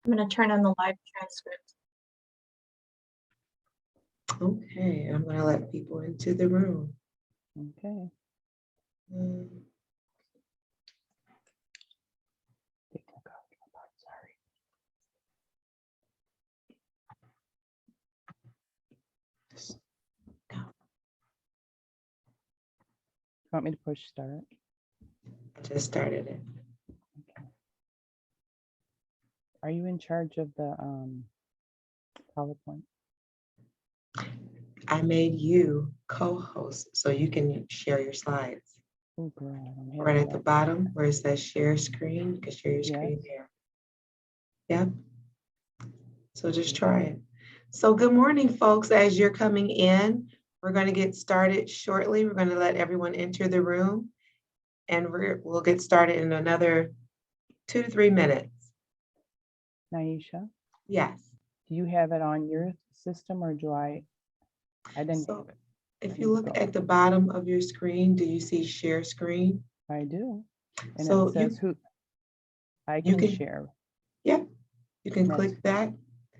I'm going to turn on the live transcript. Okay, I'm going to let people into the room. Okay. Sorry. Want me to push start? I just started it. Okay. Are you in charge of the PowerPoint? I made you co-host so you can share your slides. Oh, girl, I don't have Right at that. the bottom where it says share screen, you can share your screen there. Yep. So just try it. So good morning, folks. As you're coming in, we're going to get started shortly. We're going to let everyone enter the room, and we'll get started in another 2 to 3 minutes. Naisha, Yes. do you have it on your system or do I didn't So have it. if you look at the bottom of your screen, do you see share screen? I do. And So it says who I you can can share. Yeah, you can That's- click that.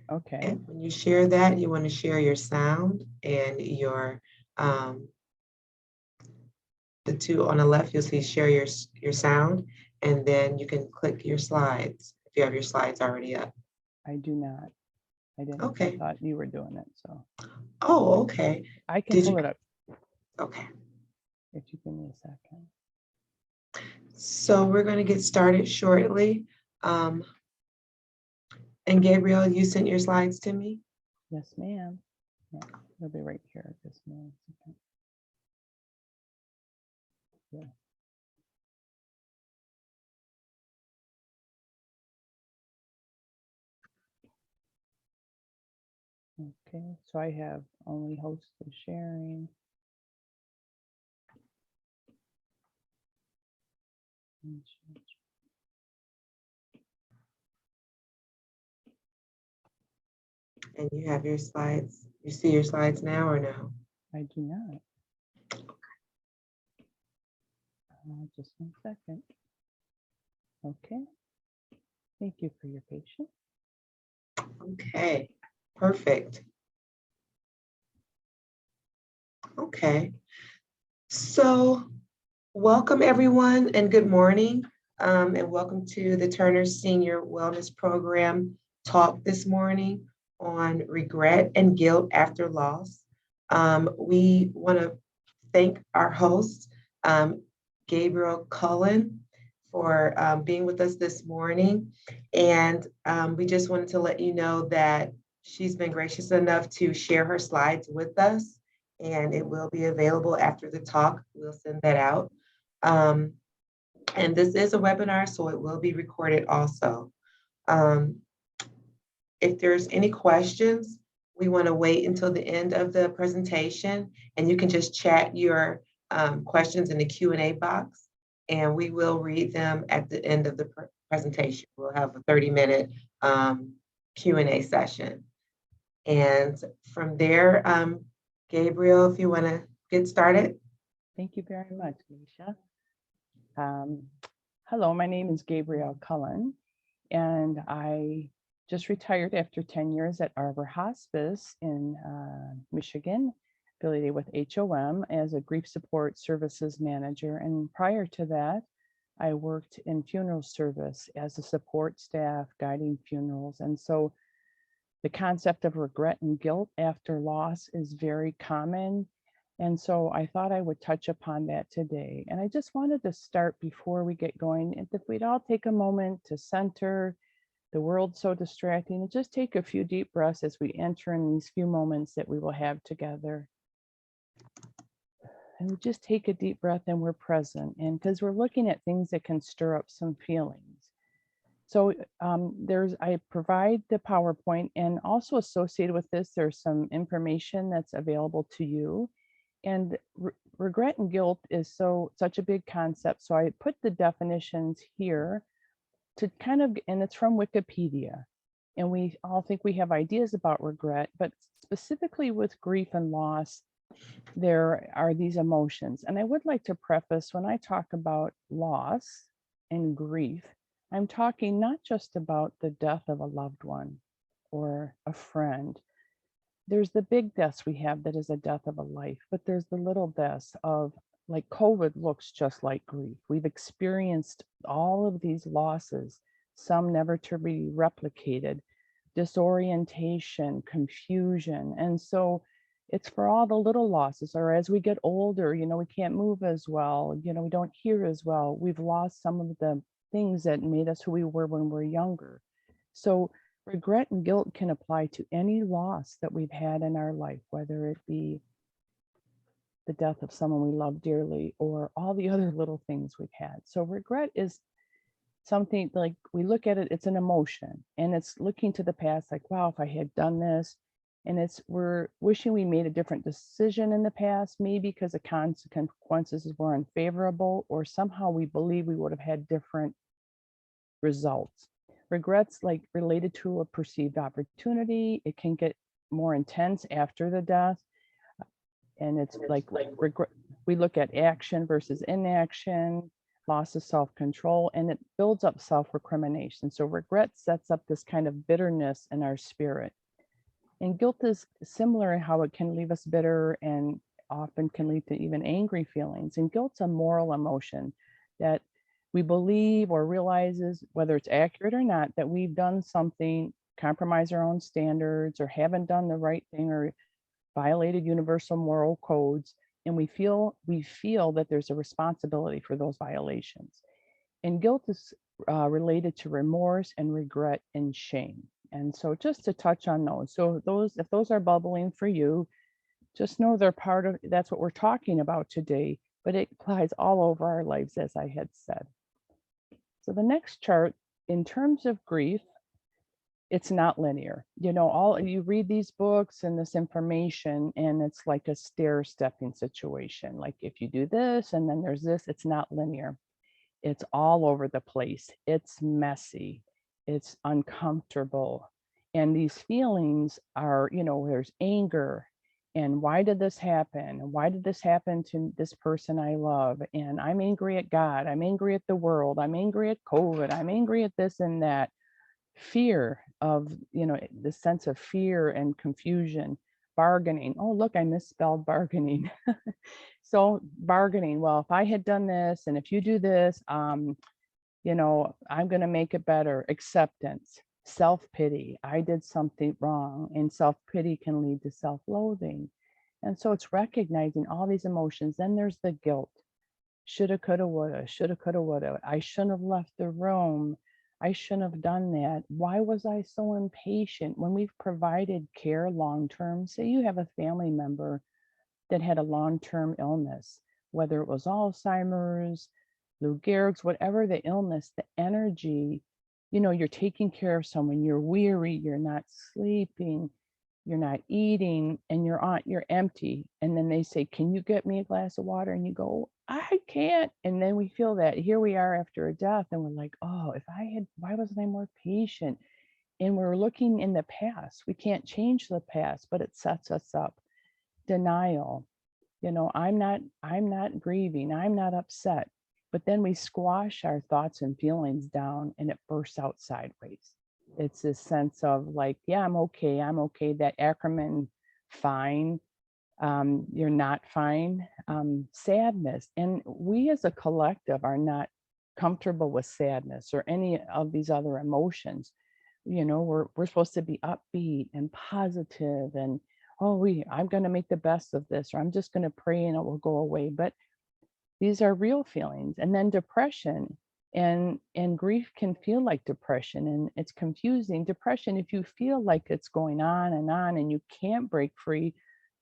Okay. And when you share that, you want to share your sound and your the two on the left, you'll see share your sound, and then you can click your slides if you have your slides already up. I do not. I didn't. Okay. I thought you were doing it. So Oh, okay. I can pull it up. Okay. If you give me a second. So we're going to get started shortly. And Gabriel, you sent your slides to me? Yes, ma'am. Yeah, they'll be right here. Just a minute. Yeah. Okay, so I have only hosted sharing. And you have your slides. You see your slides now or no? I do not. Just 1 second. Okay. Thank you for your patience. Okay, perfect. Okay, so welcome everyone and good morning. And welcome to the Turner Senior Wellness Program talk this morning on regret and guilt after loss. We want to thank our host, Gabriel Cullen, for being with us this morning. And we just wanted to let you know that she's been gracious enough to share her slides with us, and it will be available after the talk. We'll send that out. And this is a webinar, so it will be recorded also. If there's any questions, we want to wait until the end of the presentation, and you can just chat your questions in the Q&A box, and we will read them at the end of the presentation. We'll have a 30-minute Q&A session. And from there, Gabriel, if you want to get started. Thank you very much, Misha. Hello, my name is Gabrielle Cullen, and I just retired after 10 years at Arbor Hospice in Michigan, affiliated with HOM as a grief support services manager. And prior to that, I worked in funeral service as a support staff guiding funerals. And so the concept of regret and guilt after loss is very common. And so I thought I would touch upon that today. And I just wanted to start before we get going, and if we'd all take a moment to center. The world's so distracting, and just take a few deep breaths as we enter in these few moments that we will have together. And we just take a deep breath and we're present. And because we're looking at things that can stir up some feelings. So I provide the PowerPoint, and also associated with this, there's some information that's available to you. And regret and guilt is such a big concept. So I put the definitions here to kind of, and it's from Wikipedia. And we all think we have ideas about regret, but specifically with grief and loss, there are these emotions. And I would like to preface, when I talk about loss, and grief, I'm talking not just about the death of a loved one or a friend. There's the big deaths we have that is a death of a life, but there's the little deaths of, like, COVID looks just like grief. We've experienced all of these losses, some never to be replicated, disorientation, confusion. And so it's for all the little losses, or as we get older, we can't move as well, we don't hear as well. We've lost some of the things that made us who we were when we were younger. So regret and guilt can apply to any loss that we've had in our life, whether it be the death of someone we love dearly or all the other little things we've had. So regret is something, like, we look at it, it's an emotion, and it's looking to the past, like, wow, if I had done this. And we're wishing we made a different decision in the past, maybe because the consequences were unfavorable, or somehow we believe we would have had different results. Regrets, like, related to a perceived opportunity. It can get more intense after the death. And it's like regret. We look at action versus inaction, loss of self-control, and it builds up self-recrimination. So regret sets up this kind of bitterness in our spirit. And guilt is similar in how it can leave us bitter and often can lead to even angry feelings. And guilt's a moral emotion that we believe or realizes, whether it's accurate or not, that we've done something, compromise our own standards, or haven't done the right thing, or violated universal moral codes. And we feel that there's a responsibility for those violations. And guilt is related to remorse and regret and shame. And so just to touch on those. So if those are bubbling for you, just know they're part of, that's what we're talking about today, but it applies all over our lives, as I had said. So the next chart, in terms of grief, it's not linear. You read these books and this information, and it's like a stair-stepping situation. Like, if you do this and then there's this, it's not linear. It's all over the place. It's messy. It's uncomfortable. And these feelings are, there's anger. And why did this happen? And why did this happen to this person I love? And I'm angry at God. I'm angry at the world. I'm angry at COVID. I'm angry at this and that. Fear of, the sense of fear and confusion. Bargaining. Oh, look, I misspelled bargaining. So bargaining, well, if I had done this and if you do this, I'm going to make it better. Acceptance, self-pity. I did something wrong, and self-pity can lead to self-loathing. And so it's recognizing all these emotions. Then there's the guilt. Shoulda, coulda, woulda, shoulda, coulda, woulda. I shouldn't have left the room. I shouldn't have done that. Why was I so impatient? When we've provided care long-term, say you have a family member that had a long-term illness, whether it was Alzheimer's, Lou Gehrig's, whatever the illness, the energy, you're taking care of someone, you're weary, you're not sleeping, you're not eating, and you're empty. And then they say, can you get me a glass of water? And you go, I can't. And then we feel that here we are after a death, and we're like, oh, why wasn't I more patient? And we're looking in the past. We can't change the past, but it sets us up. Denial. I'm not grieving, I'm not upset. But then we squash our thoughts and feelings down, and it bursts out sideways. It's this sense of, like, yeah, I'm okay, that acronym, fine, you're not fine. Sadness. And we as a collective are not comfortable with sadness or any of these other emotions. We're supposed to be upbeat and positive, and I'm going to make the best of this, or I'm just going to pray and it will go away. But these are real feelings. And then depression and grief can feel like depression, and it's confusing. Depression, if you feel like it's going on and you can't break free,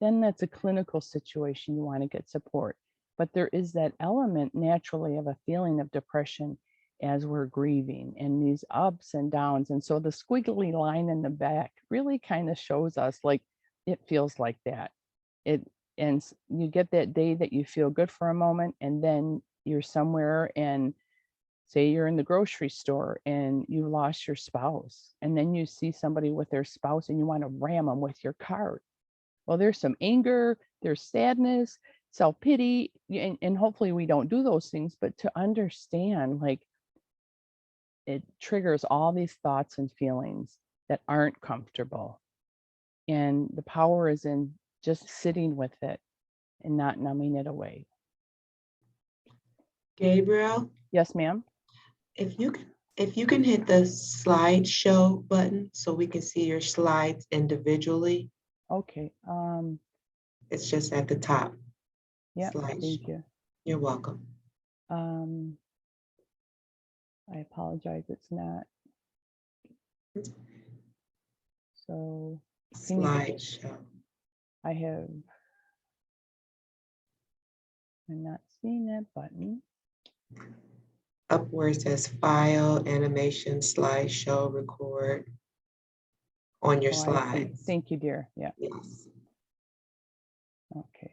then that's a clinical situation. You want to get support. But there is that element naturally of a feeling of depression as we're grieving, and these ups and downs. And so the squiggly line in the back really kind of shows us, like, it feels like that. And you get that day that you feel good for a moment, and then you're somewhere, and say you're in the grocery store and you lost your spouse, and then you see somebody with their spouse and you want to ram them with your cart. Well, there's some anger, there's sadness, self-pity, and hopefully we don't do those things, but to understand, like, it triggers all these thoughts and feelings that aren't comfortable. And the power is in just sitting with it and not numbing it away. Gabriel, Yes, ma'am. if you can hit the slideshow button so we can see your slides individually. Okay. It's just at the top. Yeah, Slideshow. thank you. You're welcome. I apologize, it's not. So can you, Slideshow. I'm not seeing that button. Up where it says file, animation, slideshow, record on your Oh, I see. slides. Thank you, dear. Yeah, Yes. okay.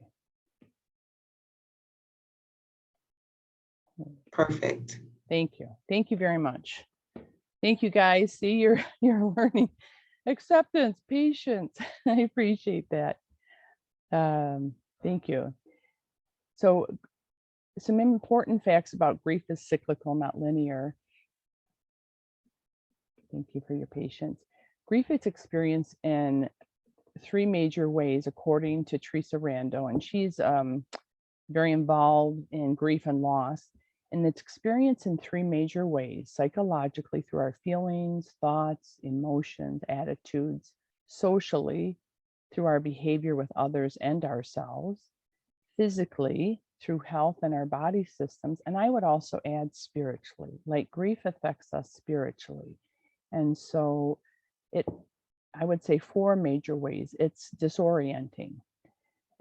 Perfect. Thank you. Thank you very much. Thank you, guys. See, you're learning acceptance, patience. I appreciate that. Thank you. So some important facts about grief is cyclical, not linear. Thank you for your patience. Grief is experienced in three major ways, according to Teresa Rando, and she's very involved in grief and loss. And it's experienced in three major ways: psychologically, through our feelings, thoughts, emotions, attitudes; socially, through our behavior with others and ourselves; physically, through health and our body systems. And I would also add spiritually, like grief affects us spiritually. And so I would say four major ways. It's disorienting.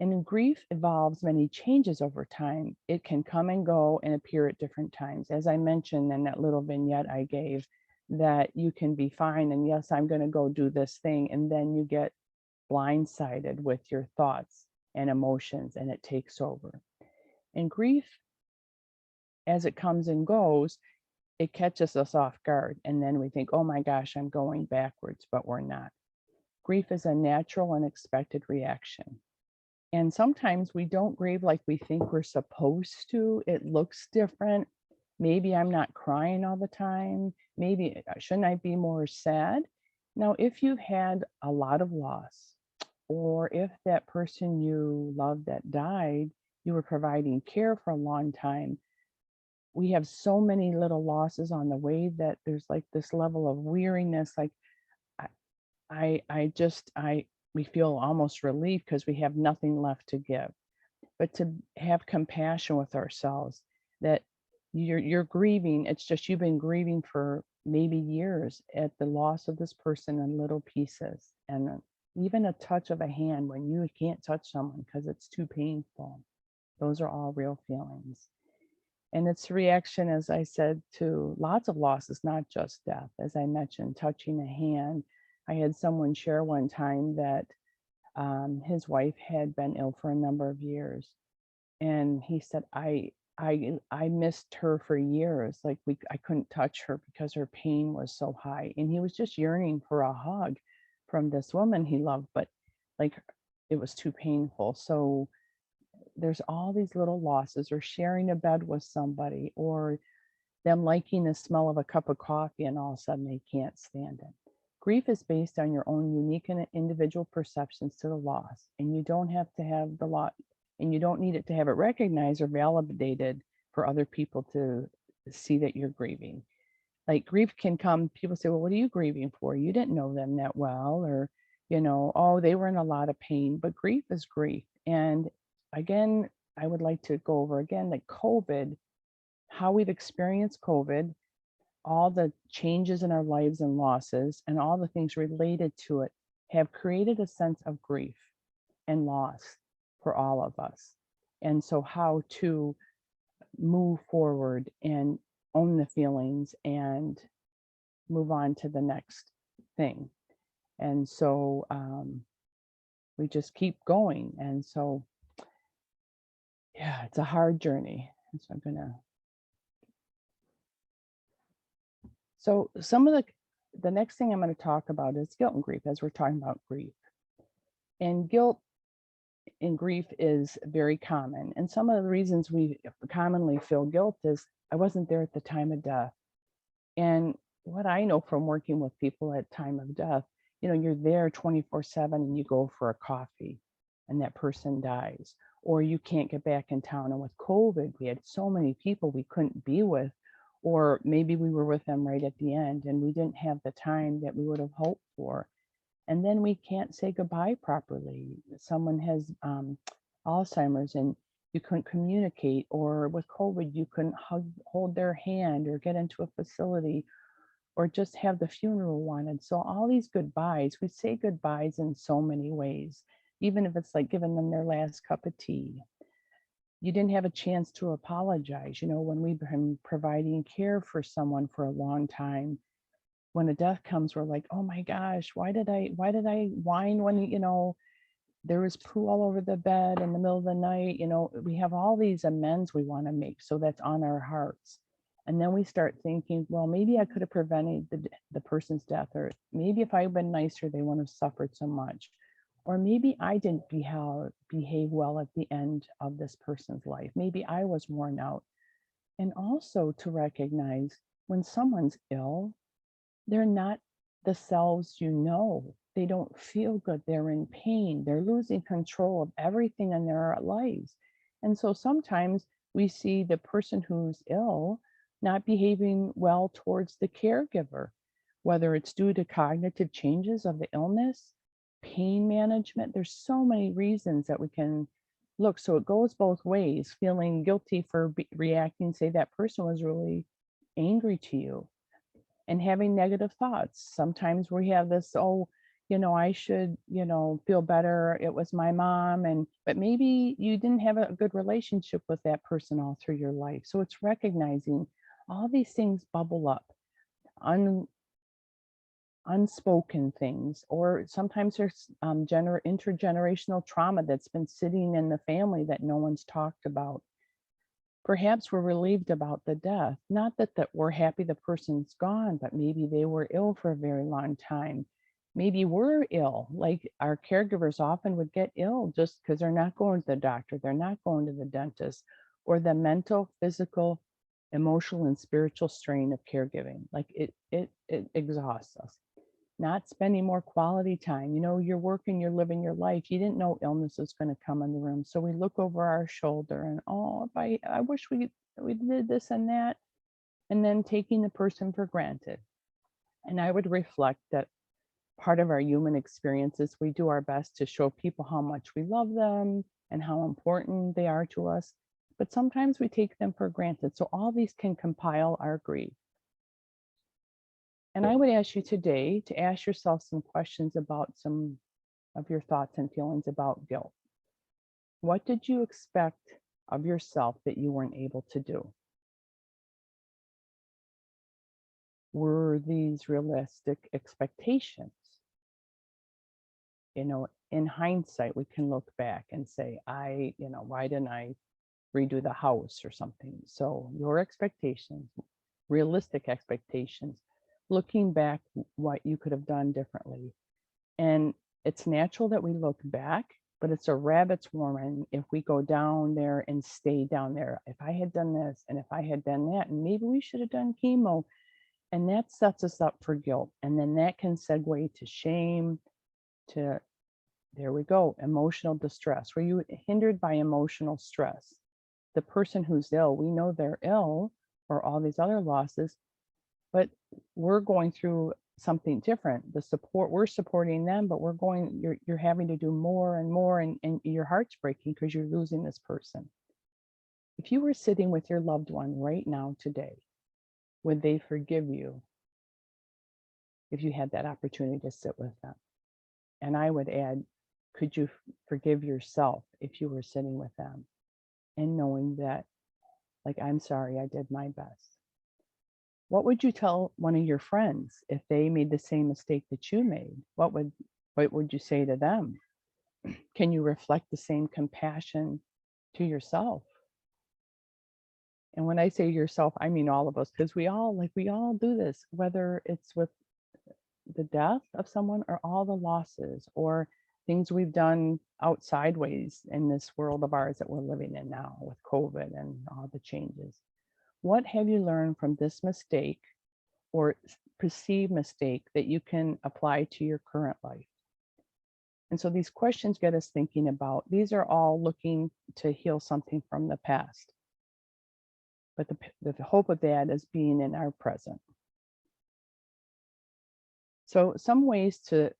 And grief involves many changes over time. It can come and go and appear at different times. As I mentioned in that little vignette I gave, that you can be fine and yes, I'm going to go do this thing. And then you get blindsided with your thoughts and emotions and it takes over. And grief, as it comes and goes, it catches us off guard. And then we think, oh my gosh, I'm going backwards, but we're not. Grief is a natural and expected reaction. And sometimes we don't grieve like we think we're supposed to. It looks different. Maybe I'm not crying all the time. Maybe shouldn't I be more sad? Now, if you've had a lot of loss, or if that person you loved that died, you were providing care for a long time, we have so many little losses on the way that there's like this level of weariness. Like we feel almost relieved because we have nothing left to give. But to have compassion with ourselves, that you're grieving, it's just you've been grieving for maybe years at the loss of this person in little pieces. And even a touch of a hand when you can't touch someone because it's too painful. Those are all real feelings. And it's a reaction, as I said, to lots of losses, not just death. As I mentioned, touching a hand. I had someone share one time that his wife had been ill for a number of years. And he said, I missed her for years. Like I couldn't touch her because her pain was so high. And he was just yearning for a hug from this woman he loved, but like it was too painful. So there's all these little losses, or sharing a bed with somebody, or them liking the smell of a cup of coffee and all of a sudden they can't stand it. Grief is based on your own unique and individual perceptions to the loss, and you don't have to have the lot, and you don't need it to have it recognized or validated for other people to see that you're grieving. Like grief can come, people say, well, what are you grieving for? You didn't know them that well, or, oh, they were in a lot of pain. But grief is grief. And again, I would like to go over again that COVID, how we've experienced COVID, all the changes in our lives and losses and all the things related to it have created a sense of grief and loss for all of us. And so how to move forward and own the feelings and move on to the next thing. And so we just keep going. And so, yeah, it's a hard journey. And so so some of the next thing I'm going to talk about is guilt and grief, as we're talking about grief. And guilt in grief is very common. And some of the reasons we commonly feel guilt is I wasn't there at the time of death. And what I know from working with people at time of death, you're there 24/7 and you go for a coffee and that person dies, or you can't get back in town. And with COVID, we had so many people we couldn't be with, or maybe we were with them right at the end and we didn't have the time that we would have hoped for. And then we can't say goodbye properly. Someone has Alzheimer's and you couldn't communicate, or with COVID, you couldn't hold their hand or get into a facility or just have the funeral wanted. So all these goodbyes, we say goodbyes in so many ways, even if it's like giving them their last cup of tea. You didn't have a chance to apologize. When we've been providing care for someone for a long time, when a death comes, we're like, oh my gosh, why did I whine when, there was poo all over the bed in the middle of the night? We have all these amends we want to make. So that's on our hearts. And then we start thinking, well, maybe I could have prevented the person's death, or maybe if I had been nicer, they wouldn't have suffered so much. Or maybe I didn't behave well at the end of this person's life. Maybe I was worn out. And also to recognize when someone's ill, they're not the selves they don't feel good, they're in pain, they're losing control of everything in their lives. And so sometimes we see the person who's ill not behaving well towards the caregiver, whether it's due to cognitive changes of the illness, pain management. There's so many reasons that we can look. So it goes both ways, feeling guilty for reacting, say that person was really angry to you, and having negative thoughts. Sometimes we have this, I should, feel better. It was my mom. But maybe you didn't have a good relationship with that person all through your life. So it's recognizing all these things bubble up, unspoken things, or sometimes there's intergenerational trauma that's been sitting in the family that no one's talked about. Perhaps we're relieved about the death, not that we're happy the person's gone, but maybe they were ill for a very long time. Maybe we're ill, like our caregivers often would get ill just because they're not going to the doctor, they're not going to the dentist, or the mental, physical, emotional, and spiritual strain of caregiving. Like it exhausts us. Not spending more quality time. You're working, you're living your life. You didn't know illness was going to come in the room. So we look over our shoulder and, if I wish we did this and that, and then taking the person for granted. And I would reflect that part of our human experience is we do our best to show people how much we love them and how important they are to us. But sometimes we take them for granted. So all these can compile our grief. And I would ask you today to ask yourself some questions about some of your thoughts and feelings about guilt. What did you expect of yourself that you weren't able to do? Were these realistic expectations? In hindsight, we can look back and say, why didn't I redo the house or something? So your expectations, realistic expectations, looking back, what you could have done differently. And it's natural that we look back, but it's a rabbit's warren if we go down there and stay down there. If I had done this, and if I had done that, and maybe we should have done chemo, and that sets us up for guilt. And then that can segue to shame, there we go, emotional distress. Were you hindered by emotional stress? The person who's ill, we know they're ill, or all these other losses, but we're going through something different. We're supporting them, but you're having to do more and more, and your heart's breaking because you're losing this person. If you were sitting with your loved one right now today, would they forgive you if you had that opportunity to sit with them? And I would add, could you forgive yourself if you were sitting with them and knowing that, I'm sorry, I did my best? What would you tell one of your friends if they made the same mistake that you made? What would you say to them? Can you reflect the same compassion to yourself? And when I say yourself, I mean all of us, because we all do this, whether it's with the death of someone or all the losses or things we've done outside ways in this world of ours that we're living in now with COVID and all the changes. What have you learned from this mistake or perceived mistake that you can apply to your current life? And so these questions get us thinking about, these are all looking to heal something from the past. But the hope of that is being in our present. So some ways to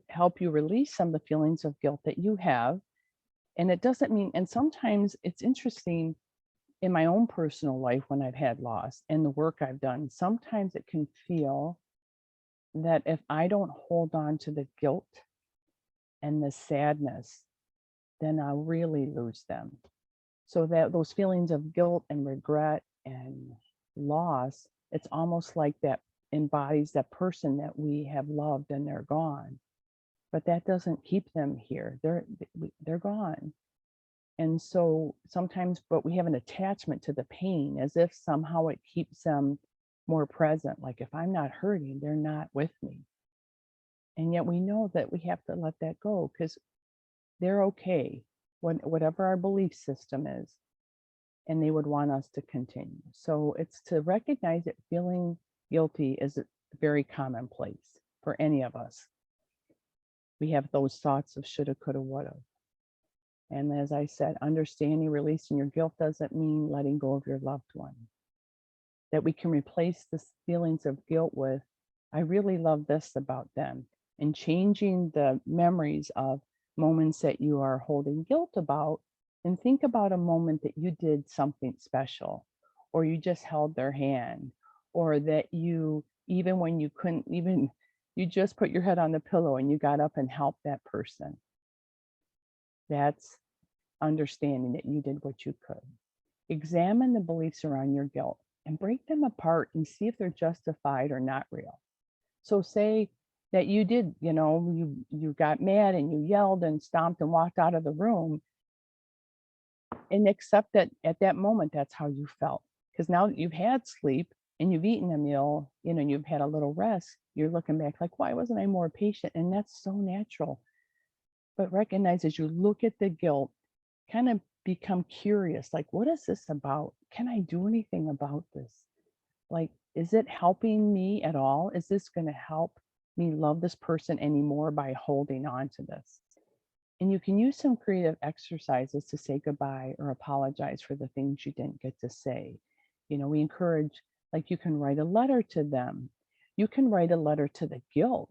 help you release some of the feelings of guilt that you have. And it doesn't mean, and sometimes it's interesting in my own personal life when I've had loss and the work I've done, sometimes it can feel that if I don't hold on to the guilt and the sadness, then I'll really lose them. So that those feelings of guilt and regret and loss, it's almost like that embodies that person that we have loved and they're gone. But that doesn't keep them here. They're gone. And so sometimes, but we have an attachment to the pain as if somehow it keeps them more present. Like if I'm not hurting, they're not with me. And yet we know that we have to let that go because they're okay, whatever our belief system is, and they would want us to continue. So it's to recognize that feeling guilty is very commonplace for any of us. We have those thoughts of shoulda, coulda, woulda. And as I said, understanding, releasing your guilt doesn't mean letting go of your loved one. That we can replace the feelings of guilt with, I really love this about them, and changing the memories of moments that you are holding guilt about, and think about a moment that you did something special, or you just held their hand, or that you, even when you couldn't even, you just put your head on the pillow and you got up and helped that person. That's understanding that you did what you could. Examine the beliefs around your guilt and break them apart and see if they're justified or not real. So say that you did, you got mad and you yelled and stomped and walked out of the room, and accept that at that moment, that's how you felt. Because now that you've had sleep and you've eaten a meal, and you've had a little rest, you're looking back like, why wasn't I more patient? And that's so natural. But recognize as you look at the guilt, kind of become curious, like, what is this about? Can I do anything about this? Like, is it helping me at all? Is this going to help me love this person anymore by holding on to this? And you can use some creative exercises to say goodbye or apologize for the things you didn't get to say. We encourage, like, you can write a letter to them. You can write a letter to the guilt.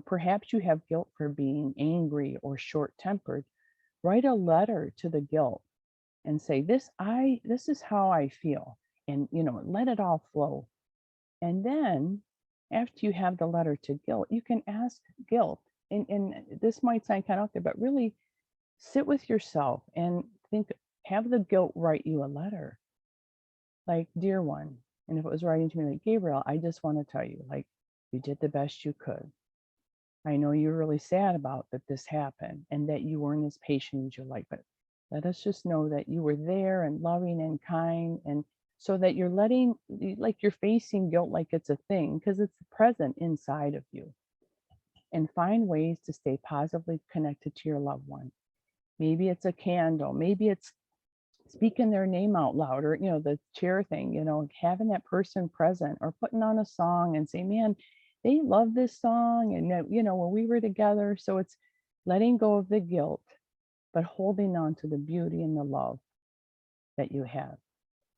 Perhaps you have guilt for being angry or short-tempered. Write a letter to the guilt and say, this is how I feel. And, let it all flow. And then after you have the letter to guilt, you can ask guilt. And this might sound kind of out there, but really sit with yourself and think, have the guilt write you a letter. Like, dear one. And if it was writing to me like, Gabriel, I just want to tell you, like, you did the best you could. I know you're really sad about that this happened and that you weren't as patient as you like, but let us just know that you were there and loving and kind, and so that you're you're facing guilt like it's a thing, because it's present inside of you. And find ways to stay positively connected to your loved one. Maybe it's a candle, maybe it's speaking their name out loud, or the chair thing, having that person present, or putting on a song and say, man, they love this song, and when we were together. So it's letting go of the guilt, but holding on to the beauty and the love that you have.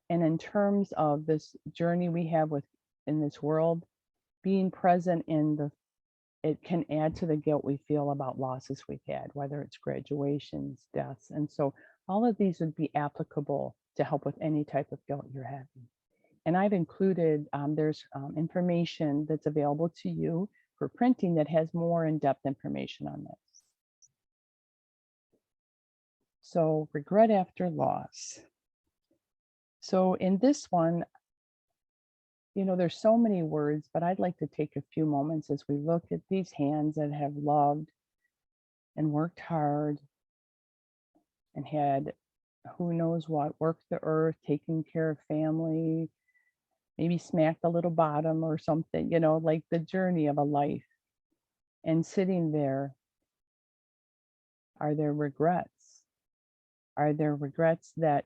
And in terms of this journey we have in this world, being present it can add to the guilt we feel about losses we've had, whether it's graduations, deaths. And so all of these would be applicable to help with any type of guilt you're having. And I've included, there's information that's available to you for printing that has more in-depth information on this. So regret after loss. So in this one, there's so many words, but I'd like to take a few moments as we look at these hands that have loved and worked hard and had who knows what, worked the earth, taking care of family, maybe smacked a little bottom or something, like the journey of a life. And sitting there, are there regrets? Are there regrets that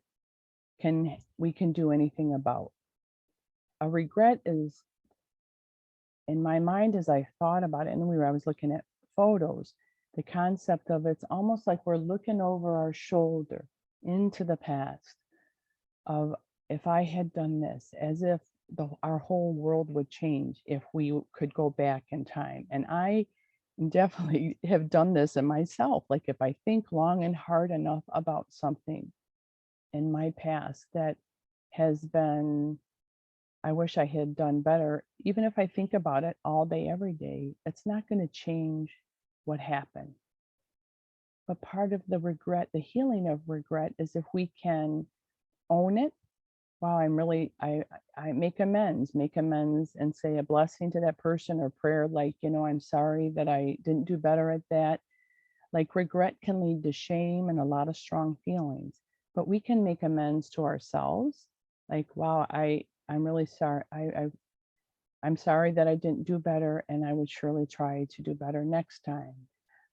we can do anything about? A regret is in my mind, as I thought about it, and I was looking at photos, the concept of it's almost like we're looking over our shoulder into the past of if I had done this, as if our whole world would change if we could go back in time. And I definitely have done this in myself. Like if I think long and hard enough about something in my past that has been, I wish I had done better, even if I think about it all day, every day, it's not going to change what happened. But part of the regret, the healing of regret, is if we can own it. Wow, I make amends and say a blessing to that person or prayer, like, I'm sorry that I didn't do better at that. Like regret can lead to shame and a lot of strong feelings, but we can make amends to ourselves. Like, wow, I'm really sorry. I'm sorry that I didn't do better, and I would surely try to do better next time.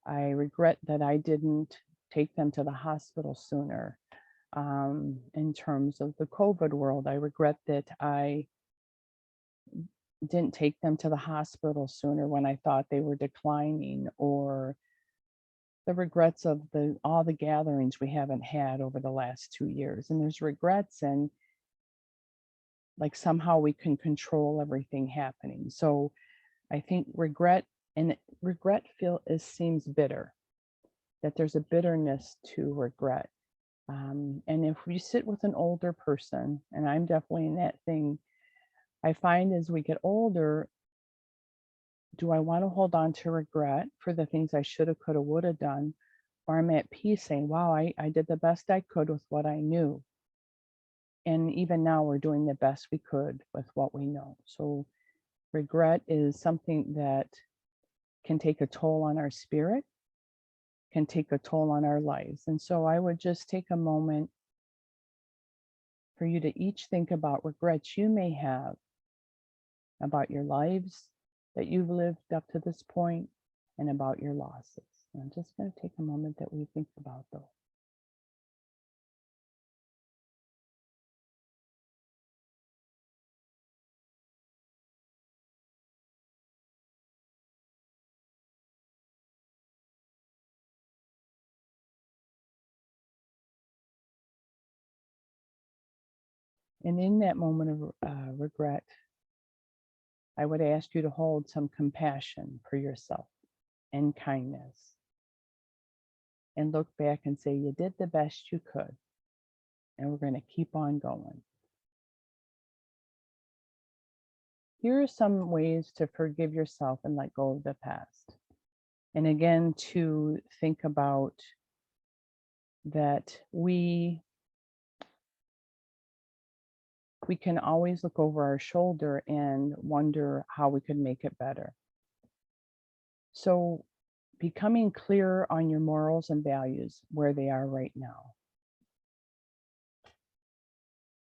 I regret that I didn't take them to the hospital sooner. In terms of the COVID world, I regret that I didn't take them to the hospital sooner when I thought they were declining, or the regrets of all the gatherings we haven't had over the last 2 years. And there's regrets, and like somehow we can control everything happening. So I think regret seems bitter, that there's a bitterness to regret. And if we sit with an older person, and I'm definitely in that thing, I find as we get older, do I want to hold on to regret for the things I should have, could have, would have done? Or I'm at peace saying, wow, I did the best I could with what I knew. And even now we're doing the best we could with what we know. So regret is something that can take a toll on our spirit, can take a toll on our lives. And so I would just take a moment for you to each think about regrets you may have about your lives that you've lived up to this point, and about your losses. And I'm just going to take a moment that we think about those. And in that moment of regret, I would ask you to hold some compassion for yourself and kindness, and look back and say, you did the best you could, and we're going to keep on going. Here are some ways to forgive yourself and let go of the past. And again, to think about that we can always look over our shoulder and wonder how we could make it better. So becoming clear on your morals and values, where they are right now.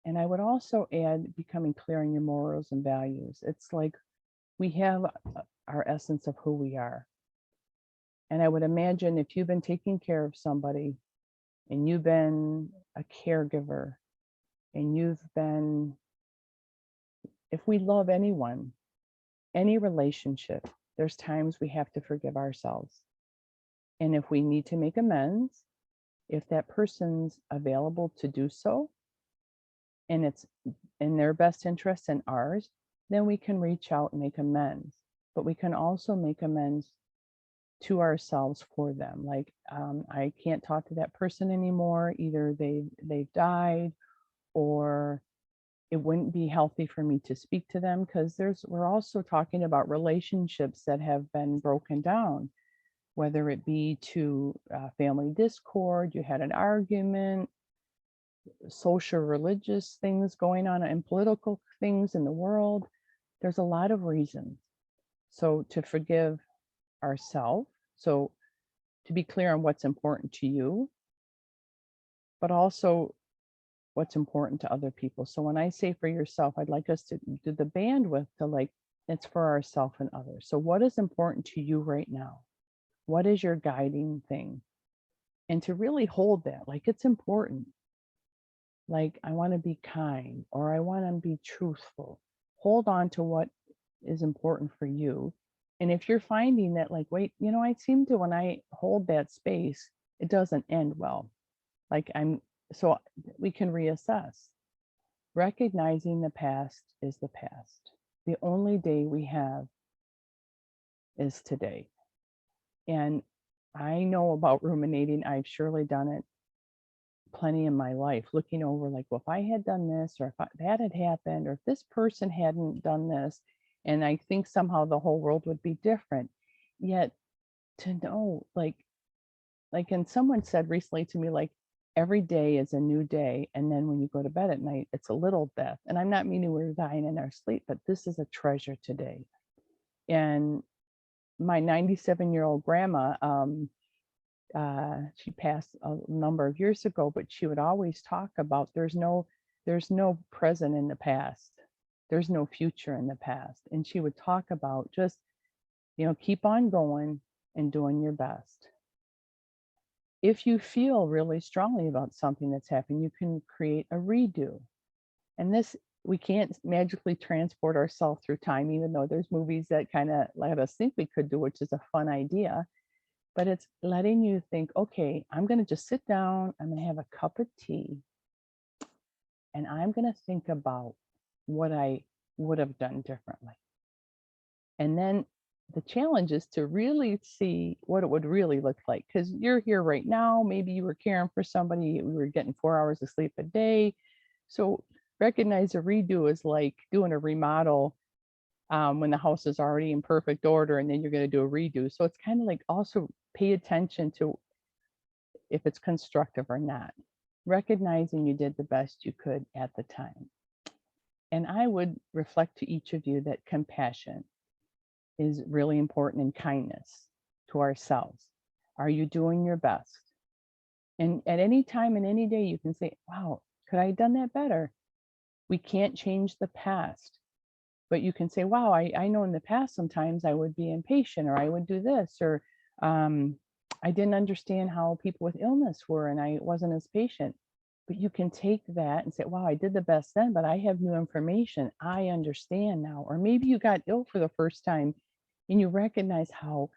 And I would also add becoming clear on your morals and values. It's like we have our essence of who we are. And I would imagine if you've been taking care of somebody, and you've been a caregiver, and if we love anyone, any relationship, there's times we have to forgive ourselves. And if we need to make amends, if that person's available to do so, and it's in their best interest and ours, then we can reach out and make amends. But we can also make amends to ourselves for them. Like, I can't talk to that person anymore. Either they've died, or it wouldn't be healthy for me to speak to them, because we're also talking about relationships that have been broken down, whether it be to family discord, you had an argument, social, religious things going on, and political things in the world. There's a lot of reasons. So to forgive ourselves, so to be clear on what's important to you, but also what's important to other people. So when I say for yourself, I'd like us to do the bandwidth to, like, it's for ourselves and others. So what is important to you right now? What is your guiding thing? And to really hold that, like, it's important. Like, I want to be kind, or I want to be truthful. Hold on to what is important for you. And if you're finding that like, wait, I seem to, when I hold that space, it doesn't end well. Like so we can reassess. Recognizing the past is the past. The only day we have is today. And I know about ruminating. I've surely done it plenty in my life, looking over like, well, if I had done this, or if that had happened, or if this person hadn't done this, and I think somehow the whole world would be different. Yet to know, and someone said recently to me, like, every day is a new day. And then when you go to bed at night, it's a little death. And I'm not meaning we're dying in our sleep, but this is a treasure today. And my 97-year-old grandma, she passed a number of years ago, but she would always talk about there's no present in the past. There's no future in the past. And she would talk about just, keep on going and doing your best. If you feel really strongly about something that's happened, you can create a redo. And this, we can't magically transport ourselves through time, even though there's movies that kind of let us think we could do, which is a fun idea. But it's letting you think, okay, I'm going to just sit down, I'm going to have a cup of tea, and I'm going to think about what I would have done differently. And then the challenge is to really see what it would really look like, because you're here right now. Maybe you were caring for somebody, we were getting 4 hours of sleep a day. So recognize a redo is like doing a remodel when the house is already in perfect order, and then you're going to do a redo. So it's kind of like also pay attention to if it's constructive or not, recognizing you did the best you could at the time. And I would reflect to each of you that compassion is really important, in kindness to ourselves. Are you doing your best? And at any time in any day, you can say, wow, could I have done that better? We can't change the past, but you can say, wow, I know in the past sometimes I would be impatient, or I would do this, or I didn't understand how people with illness were and I wasn't as patient. But you can take that and say, wow, I did the best then, but I have new information. I understand now. Or maybe you got ill for the first time and you recognize how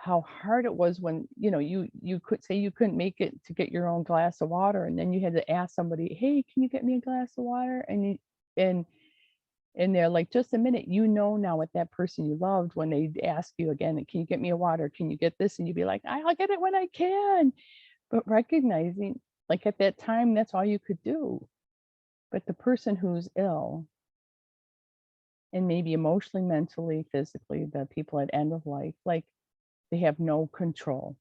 hard it was when, you could say you couldn't make it to get your own glass of water. And then you had to ask somebody, hey, can you get me a glass of water? And they're like, just a minute, now what that person you loved, when they ask you again, can you get me a water? Can you get this? And you'd be like, I'll get it when I can. But recognizing, like at that time, that's all you could do. But the person who's ill, and maybe emotionally, mentally, physically, the people at end of life, like they have no control.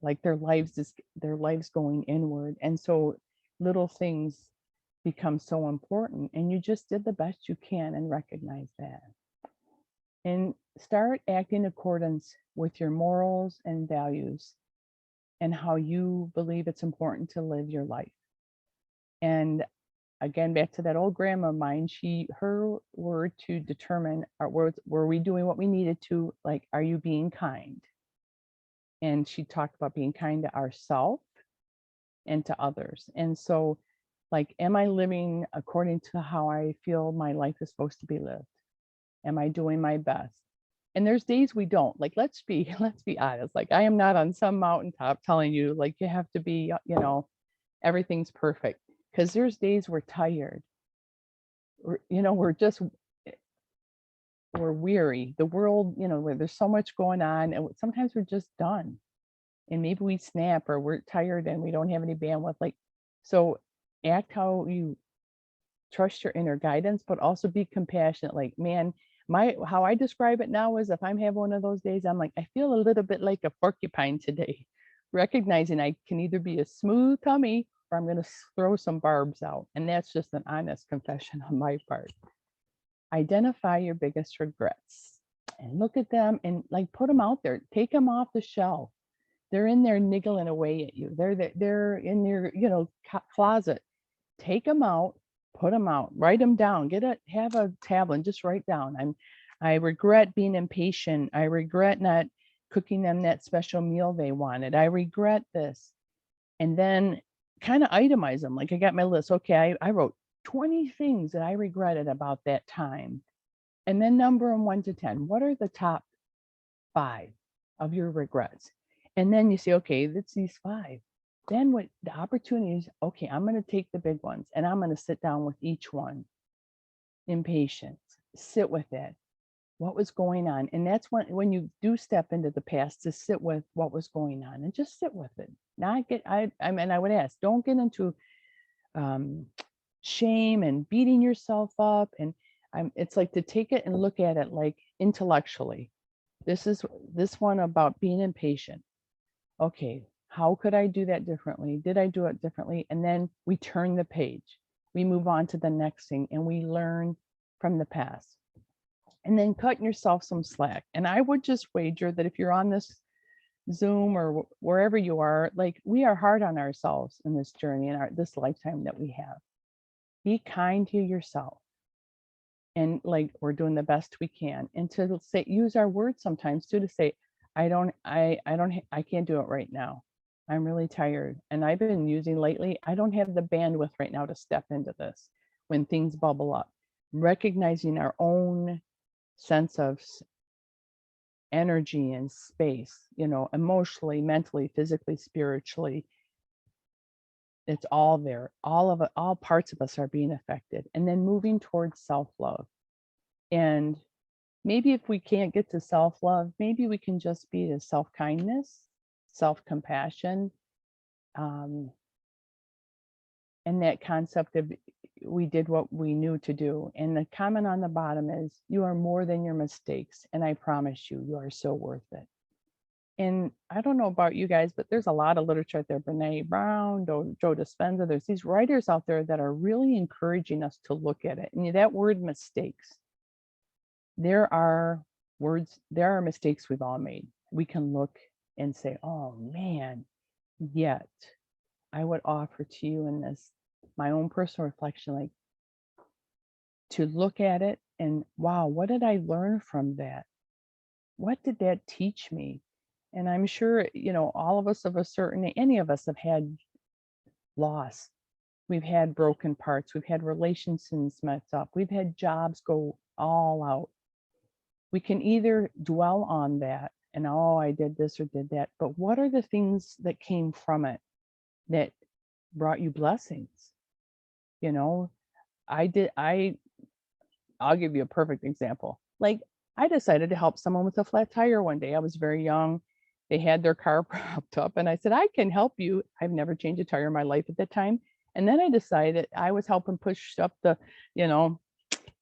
Like their lives going inward. And so little things become so important, and you just did the best you can, and recognize that. And start acting in accordance with your morals and values and how you believe it's important to live your life. And again, back to that old grandma of mine, her word to determine were we doing what we needed to, like, are you being kind? And she talked about being kind to ourselves and to others. And so, like, am I living according to how I feel my life is supposed to be lived? Am I doing my best? And there's days we don't. Like, let's be honest. Like, I am not on some mountaintop telling you, like, you have to be, everything's perfect. Because there's days we're tired. We're weary. The world, where there's so much going on, and sometimes we're just done. And maybe we snap, or we're tired and we don't have any bandwidth. Like, so act how you trust your inner guidance, but also be compassionate. Like, man, how I describe it now is, if I'm having one of those days, I'm like, I feel a little bit like a porcupine today, recognizing I can either be a smooth tummy or I'm going to throw some barbs out. And that's just an honest confession on my part. Identify your biggest regrets and look at them and, like, put them out there. Take them off the shelf. They're in there niggling away at you. They're in your closet. Take them out, put them out, write them down. Have a tablet and just write down. I regret being impatient. I regret not cooking them that special meal they wanted. I regret this. And then kind of itemize them. Like, I got my list. Okay, I wrote 20 things that I regretted about that time. And then number them 1 to 10. What are the top 5 of your regrets? And then you say, okay, that's these 5. Then what the opportunity is, okay, I'm going to take the big ones and I'm going to sit down with each one in patience, sit with it. What was going on? And that's when you do step into the past, to sit with what was going on and just sit with it. Not get, I mean, I would ask, don't get into shame and beating yourself up. And it's like to take it and look at it like intellectually. This one about being impatient. Okay, how could I do that differently? Did I do it differently? And then we turn the page. We move on to the next thing and we learn from the past. And then cutting yourself some slack. And I would just wager that if you're on this Zoom or wherever you are, like, we are hard on ourselves in this journey, in this lifetime that we have. Be kind to yourself. And like, we're doing the best we can. And to say, use our words sometimes too, to say, I can't do it right now. I'm really tired. And I've been using lately, I don't have the bandwidth right now to step into this when things bubble up. Recognizing our own sense of energy and space, emotionally, mentally, physically, spiritually. It's all there. All of it, all parts of us are being affected. And then moving towards self-love. And maybe if we can't get to self-love, maybe we can just be to self-kindness, self-compassion, and that concept of we did what we knew to do. And the comment on the bottom is, you are more than your mistakes. And I promise you, you are so worth it. And I don't know about you guys, but there's a lot of literature out there, Brene Brown, Joe Dispenza, there's these writers out there that are really encouraging us to look at it. And that word mistakes, there are mistakes we've all made. We can look and say, oh man, yet I would offer to you in this, my own personal reflection, like, to look at it and, wow, what did I learn from that? What did that teach me? And I'm sure, all of us of a certain, any of us have had loss. We've had broken parts. We've had relationships messed up. We've had jobs go all out. We can either dwell on that and, oh, I did this or did that. But what are the things that came from it that brought you blessings? I'll give you a perfect example. Like, I decided to help someone with a flat tire one day. I was very young. They had their car propped up and I said, I can help you. I've never changed a tire in my life at that time. And then I decided I was helping push up the,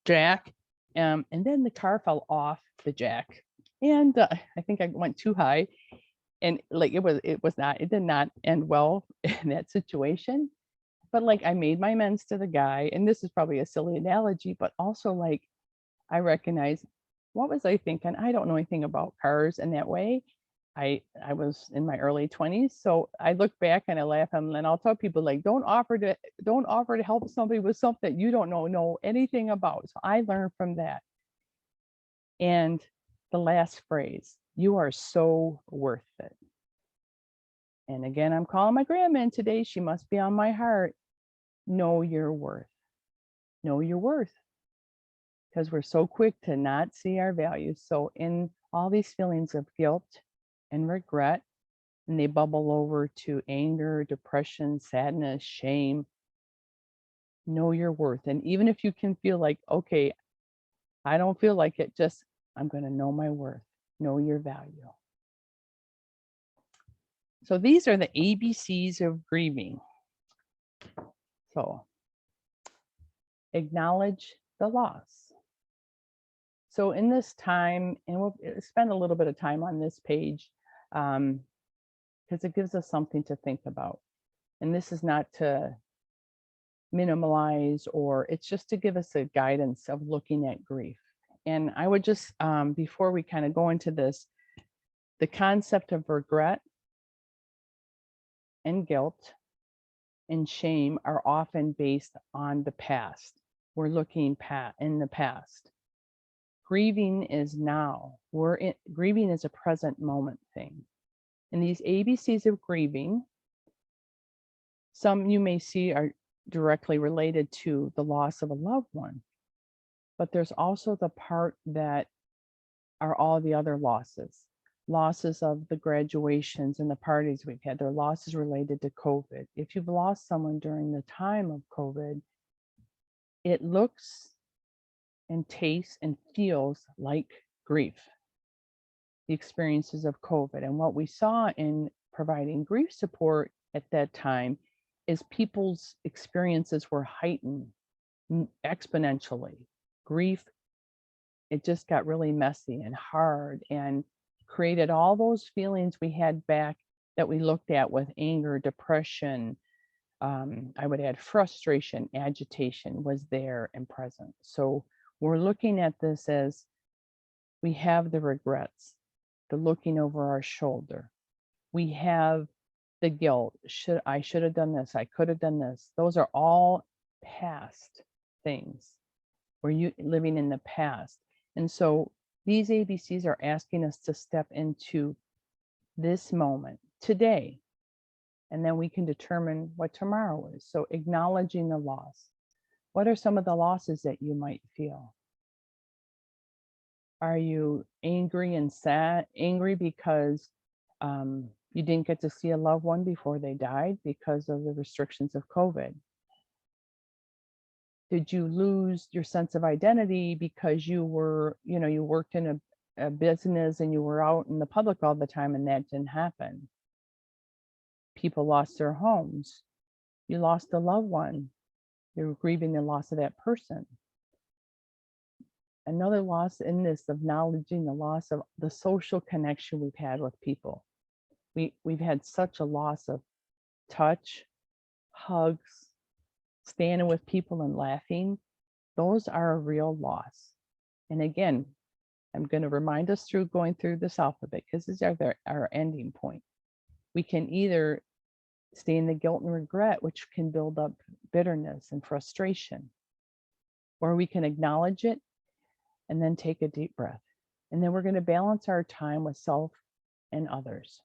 jack. And then the car fell off the jack. And I think I went too high. And like, it did not end well in that situation. But like, I made my amends to the guy. And this is probably a silly analogy, but also like, I recognize, what was I thinking? I don't know anything about cars in that way. I was in my early 20s. So I look back and I laugh, and then I'll tell people, like, don't offer to help somebody with something you don't know anything about. So I learned from that. And the last phrase, you are so worth it. And again, I'm calling my grandma in today. She must be on my heart. Know your worth. Know your worth. Because we're so quick to not see our value. So in all these feelings of guilt and regret, and they bubble over to anger, depression, sadness, shame, know your worth. And even if you can feel like, okay, I don't feel like it, just, I'm going to know my worth, know your value. So these are the ABCs of grieving. So acknowledge the loss. So in this time, and we'll spend a little bit of time on this page, because it gives us something to think about. And this is not to minimize, or it's just to give us a guidance of looking at grief. And I would just, before we kind of go into this, the concept of regret and guilt and shame are often based on the past. We're looking in the past. Grieving is now. Grieving is a present moment thing. And these ABCs of grieving, some you may see are directly related to the loss of a loved one. but there's also the part that are all the other losses of the graduations and the parties we've had. There are losses related to COVID. If you've lost someone during the time of COVID, it looks and tastes and feels like grief, the experiences of COVID. And what we saw in providing grief support at that time is people's experiences were heightened exponentially. Grief, it just got really messy and hard and created all those feelings we had back that we looked at with anger, depression. I would add frustration, agitation was there and present. So we're looking at this as we have the regrets, the looking over our shoulder. We have the guilt. I should have done this. I could have done this. Those are all past things. We're living in the past. And so these ABCs are asking us to step into this moment today, and then we can determine what tomorrow is. So acknowledging the loss. What are some of the losses that you might feel? Are you angry and sad? Angry because you didn't get to see a loved one before they died because of the restrictions of COVID? Did you lose your sense of identity because you were, you worked in a business and you were out in the public all the time and that didn't happen? People lost their homes. You lost a loved one. You're grieving the loss of that person. Another loss in this, acknowledging the loss of the social connection we've had with people. We've had such a loss of touch, hugs, standing with people and laughing. Those are a real loss. And again, I'm going to remind us through going through this alphabet, because this is our ending point. We can either stay in the guilt and regret, which can build up bitterness and frustration, or we can acknowledge it and then take a deep breath. And then we're going to balance our time with self and others.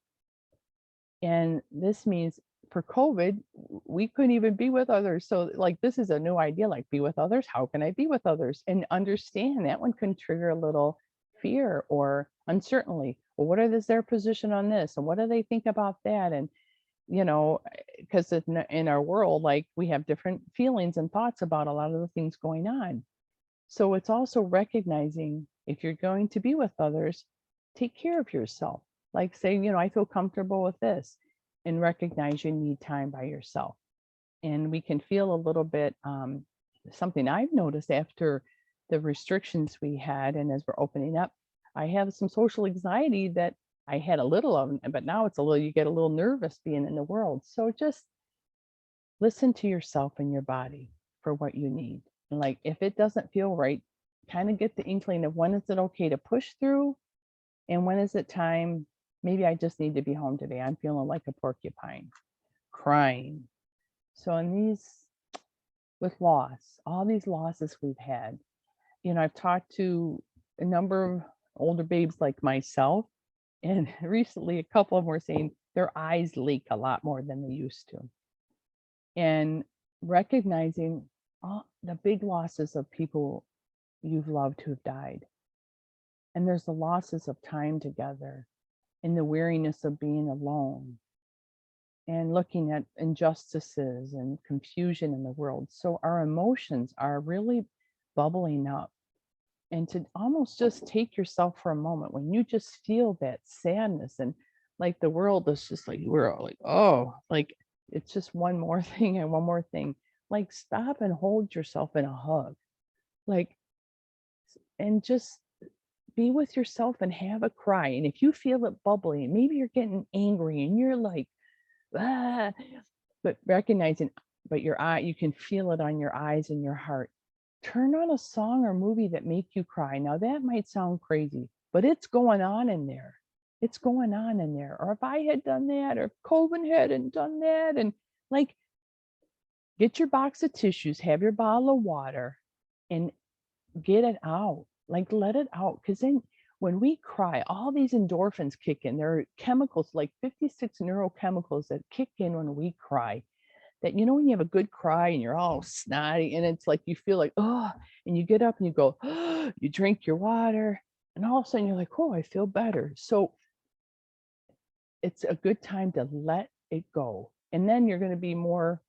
And this means for COVID, we couldn't even be with others. So like, this is a new idea, like be with others. How can I be with others? And understand that one can trigger a little fear or uncertainty. Well, what is their position on this? And what do they think about that? And, because in our world, like we have different feelings and thoughts about a lot of the things going on. So it's also recognizing if you're going to be with others, take care of yourself. Like say, I feel comfortable with this, and recognize you need time by yourself. And we can feel a little bit, something I've noticed after the restrictions we had, and as we're opening up, I have some social anxiety that I had a little of, but now it's you get a little nervous being in the world. So just listen to yourself and your body for what you need. And like, if it doesn't feel right, kind of get the inkling of when is it okay to push through and when is it time, maybe I just need to be home today. I'm feeling like a porcupine, crying. So in these, with loss, all these losses we've had, I've talked to a number of older babes like myself, and recently a couple of them were saying their eyes leak a lot more than they used to. And recognizing all the big losses of people you've loved who've died. And there's the losses of time together and the weariness of being alone and looking at injustices and confusion in the world. So our emotions are really bubbling up. And to almost just take yourself for a moment when you just feel that sadness and like the world is just like, we're all like, oh, like it's just one more thing and one more thing. Like stop and hold yourself in a hug. Like, and just be with yourself and have a cry. And if you feel it bubbling, maybe you're getting angry and you're like, ah, but recognizing, but your eye, you can feel it on your eyes and your heart. Turn on a song or movie that make you cry. Now that might sound crazy, but it's going on in there. It's going on in there. Or if I had done that, or if Colvin hadn't done that, and like, get your box of tissues, have your bottle of water, and get it out. Like, let it out. Because then when we cry, all these endorphins kick in. There are chemicals, like 56 neurochemicals that kick in when we cry, that, you know, when you have a good cry and you're all snotty and it's like you feel like, oh, and you get up and you go, oh, you drink your water, and all of a sudden you're like, oh, I feel better. So it's a good time to let it go. And then you're going to be more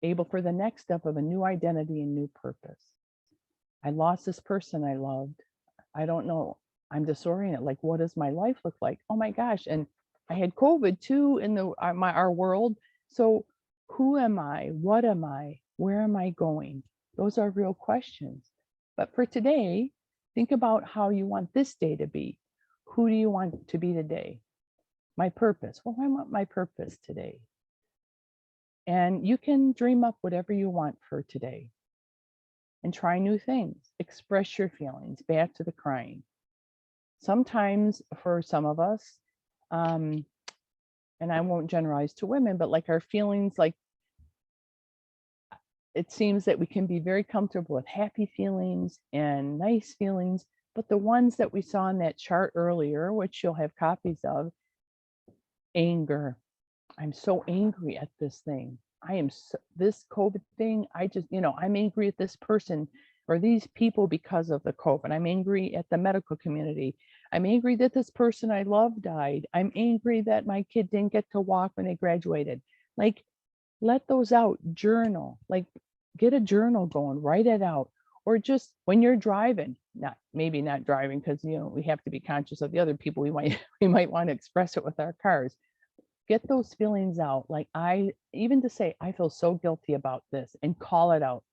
able for the next step of a new identity and new purpose. I lost this person I loved. I don't know. I'm disoriented. Like, what does my life look like? Oh my gosh. And I had COVID too in our world. So who am I? What am I? Where am I going? Those are real questions. But for today, think about how you want this day to be. Who do you want to be today? My purpose. Well, I want my purpose today. And you can dream up whatever you want for today and try new things. Express your feelings, back to the crying. Sometimes for some of us, and I won't generalize to women, but like our feelings, like it seems that we can be very comfortable with happy feelings and nice feelings, but the ones that we saw in that chart earlier, which you'll have copies of, anger. I'm so angry at this thing. I am this COVID thing. I just, I'm angry at this person or these people because of the COVID. I'm angry at the medical community. I'm angry that this person I love died. I'm angry that my kid didn't get to walk when they graduated. Like, let those out. Journal. Like, get a journal going. Write it out. Or just when you're driving, maybe not driving, because we have to be conscious of the other people we might want to express it with our cars. Get those feelings out. Like, even to say, I feel so guilty about this, and call it out.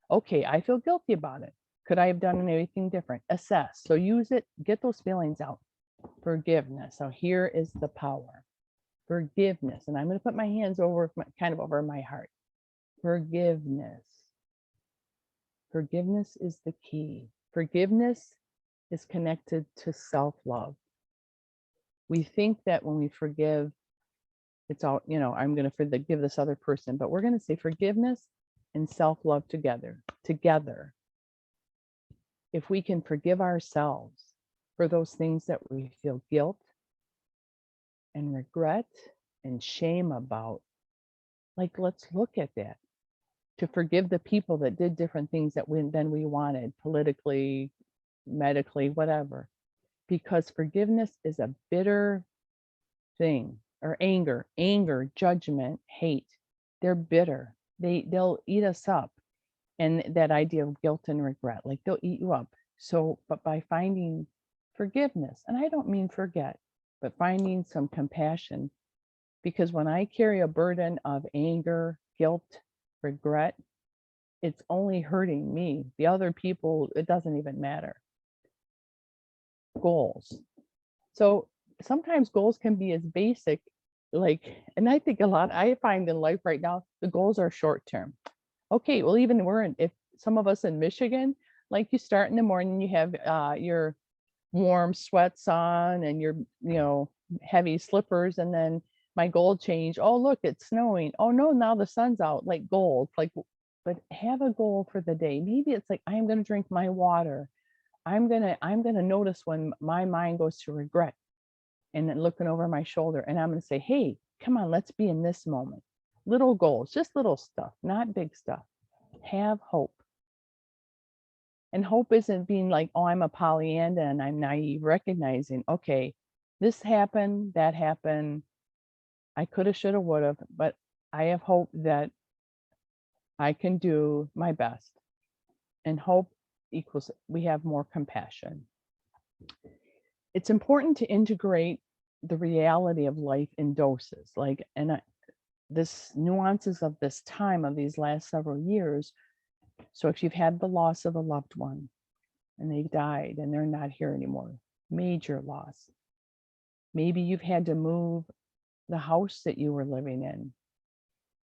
Okay, I feel guilty about it. Could I have done anything different? Assess. So use it, get those feelings out. Forgiveness. So here is the power. Forgiveness. And I'm going to put my hands over my heart. Forgiveness. Forgiveness is the key. Forgiveness is connected to self-love. We think that when we forgive, it's all, I'm going to forgive this other person, but we're going to say forgiveness and self-love together. If we can forgive ourselves for those things that we feel guilt and regret and shame about, like, let's look at that. To forgive the people that did different things that than we wanted, politically, medically, whatever. Because forgiveness is a bitter thing. Or anger, judgment, hate. They're bitter. They'll eat us up. And that idea of guilt and regret, like they'll eat you up. So, but by finding forgiveness, and I don't mean forget, but finding some compassion, because when I carry a burden of anger, guilt, regret, it's only hurting me. The other people, it doesn't even matter. Goals. So sometimes goals can be as basic, and I think I find in life right now, the goals are short term. Okay, well, even if some of us in Michigan, like you start in the morning, you have your warm sweats on and your, heavy slippers, and then my goal change. Oh, look, it's snowing. Oh no, now the sun's out. Like goals, but have a goal for the day. Maybe it's like, I am going to drink my water. I'm gonna notice when my mind goes to regret and then looking over my shoulder, and I'm gonna say, hey, come on, let's be in this moment. Little goals, just little stuff, not big stuff. Have hope. And hope isn't being like, oh, I'm a Pollyanna and I'm naive. Recognizing, okay, this happened, that happened. I could have, should have, would have, but I have hope that I can do my best. And hope equals we have more compassion. It's important to integrate the reality of life in doses, this nuances of this time of these last several years. So if you've had the loss of a loved one and they died and they're not here anymore, major loss. Maybe you've had to move the house that you were living in.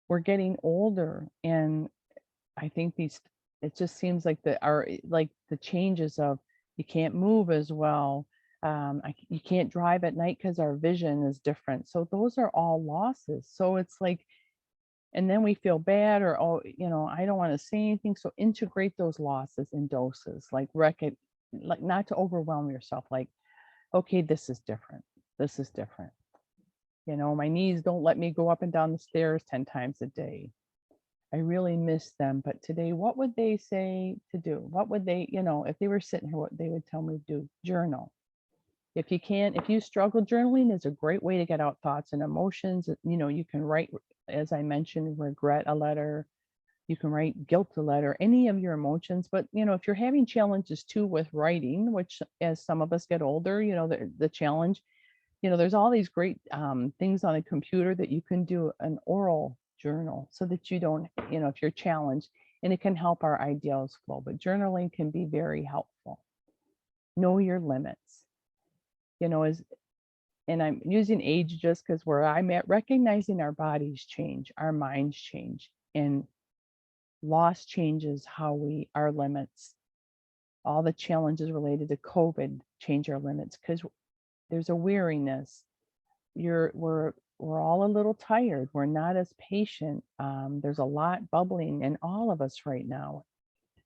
We're getting older, and I think it just seems like the changes of, you can't move as well. You can't drive at night because our vision is different. So those are all losses. So it's like, and then we feel bad, or, oh, I don't want to say anything. So integrate those losses in doses, like not to overwhelm yourself. Like, okay, this is different. This is different. My knees don't let me go up and down the stairs 10 times a day. I really miss them, but today, what would they say to do? What would they, if they were sitting here, what they would tell me to do? Journal. If you struggle, journaling is a great way to get out thoughts and emotions. You can write, as I mentioned, regret a letter. You can write guilt a letter, any of your emotions. But, if you're having challenges too with writing, which as some of us get older, the challenge, there's all these great things on a computer that you can do an oral journal so that you don't, if you're challenged, and it can help our ideas flow. But journaling can be very helpful. Know your limits, as and I'm using age just because where I'm at, recognizing our bodies change, our minds change, and loss changes our limits. All the challenges related to COVID change our limits because there's a weariness. We're all a little tired. We're not as patient. There's a lot bubbling in all of us right now.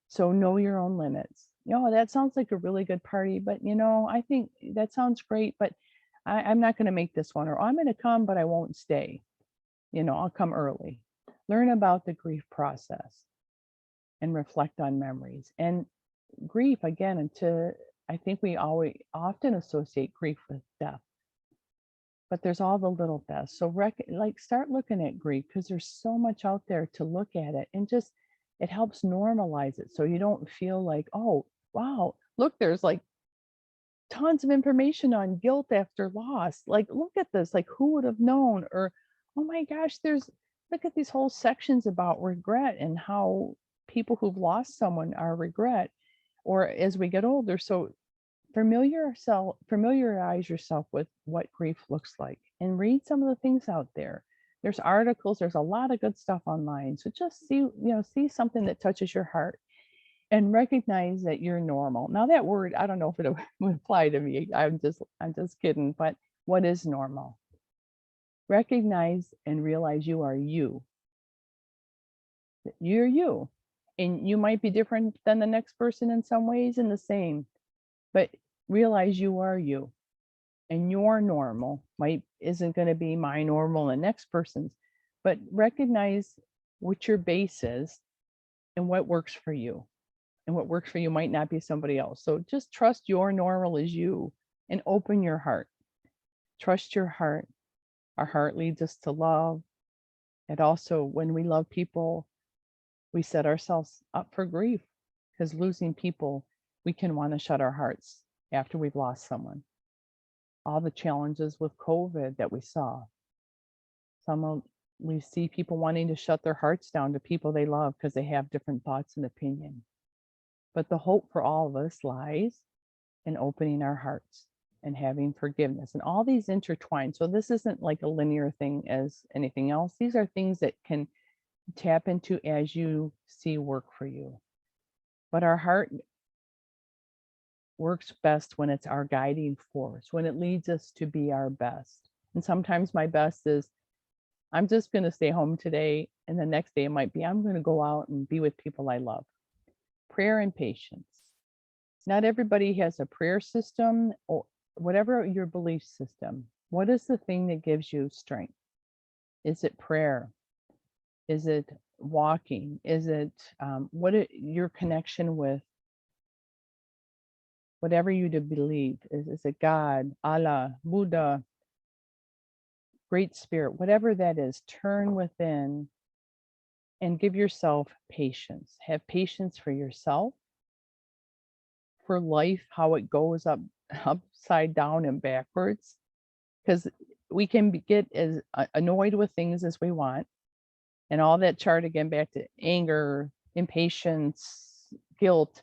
So know your own limits. That sounds like a really good party, but I think that sounds great, but I'm not going to make this one, or I'm going to come, but I won't stay. I'll come early. Learn about the grief process and reflect on memories. And grief, again, I think we often associate grief with death, but there's all the little deaths. So start looking at grief, because there's so much out there to look at it, and just, it helps normalize it. So you don't feel like, oh, wow, look, there's like tons of information on guilt after loss. Like, look at this, like, who would have known? Or, oh my gosh, look at these whole sections about regret and how people who've lost someone are regret, or as we get older. So familiarize yourself with what grief looks like, and read some of the things out there. There's articles, there's a lot of good stuff online. So just see something that touches your heart, and recognize that you're normal. Now that word, I don't know if it would apply to me. I'm just kidding, but what is normal? Recognize and realize you are you. You're you. And you might be different than the next person in some ways, and the same, but realize you are you, and your normal isn't going to be my normal and the next person's, but recognize what your base is and what works for you. And what works for you might not be somebody else. So just trust your normal is you, and open your heart. Trust your heart. Our heart leads us to love. And also, when we love people, we set ourselves up for grief, because losing people, we can want to shut our hearts after we've lost someone. All the challenges with COVID that we saw. We see people wanting to shut their hearts down to people they love because they have different thoughts and opinions. But the hope for all of us lies in opening our hearts and having forgiveness, and all these intertwined. So this isn't like a linear thing as anything else. These are things that can tap into as you see work for you. But our heart works best when it's our guiding force, when it leads us to be our best. And sometimes my best is, I'm just going to stay home today. And the next day it might be, I'm going to go out and be with people I love. Prayer and patience. Not everybody has a prayer system, or whatever your belief system. What is the thing that gives you strength? Is it prayer? Is it walking? Is it your connection with whatever you to believe? Is it God, Allah, Buddha, Great Spirit, whatever that is? Turn within and give yourself patience. Have patience for yourself, for life, how it goes upside down and backwards, because we can get as annoyed with things as we want, and all that chart again, back to anger, impatience, guilt.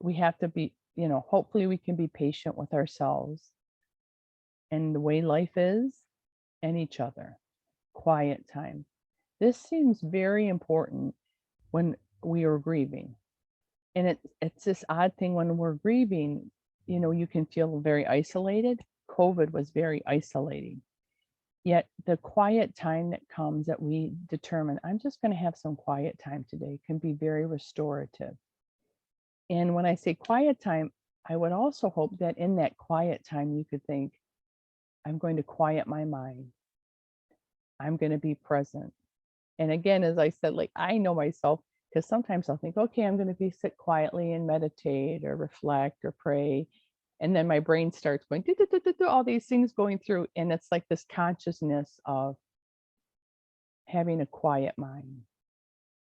We have to be, hopefully we can be patient with ourselves and the way life is, and each other. Quiet time. This seems very important when we are grieving. And it's this odd thing when we're grieving, you can feel very isolated. COVID was very isolating. Yet the quiet time that comes, that we determine, I'm just going to have some quiet time today, can be very restorative. And when I say quiet time, I would also hope that in that quiet time, you could think, I'm going to quiet my mind. I'm going to be present. And again, as I said, like I know myself, because sometimes I'll think, okay, I'm going to be sit quietly and meditate or reflect or pray. And then my brain starts going, "Do, do, do, do, do," all these things going through. And it's like this consciousness of having a quiet mind,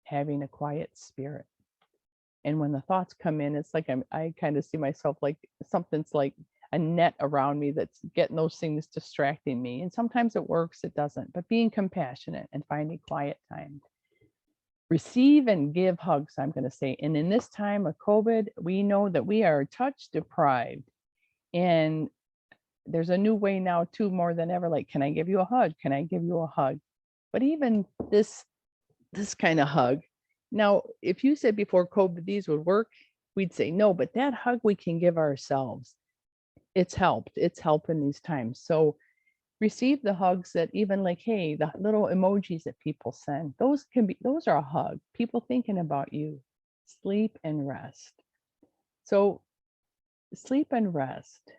having a quiet spirit. And when the thoughts come in, it's like I kind of see myself like something's like a net around me that's getting those things distracting me. And sometimes it works, it doesn't. But being compassionate and finding quiet time. Receive and give hugs, I'm going to say. And in this time of COVID, we know that we are touch deprived. And there's a new way now, too, more than ever. Like, can I give you a hug? Can I give you a hug? But even this kind of hug. Now, if you said before COVID these would work, we'd say no, but that hug we can give ourselves. It's helped. It's helped in these times. So receive the hugs that even like, hey, the little emojis that people send, those are a hug. People thinking about you. Sleep and rest. So sleep and rest.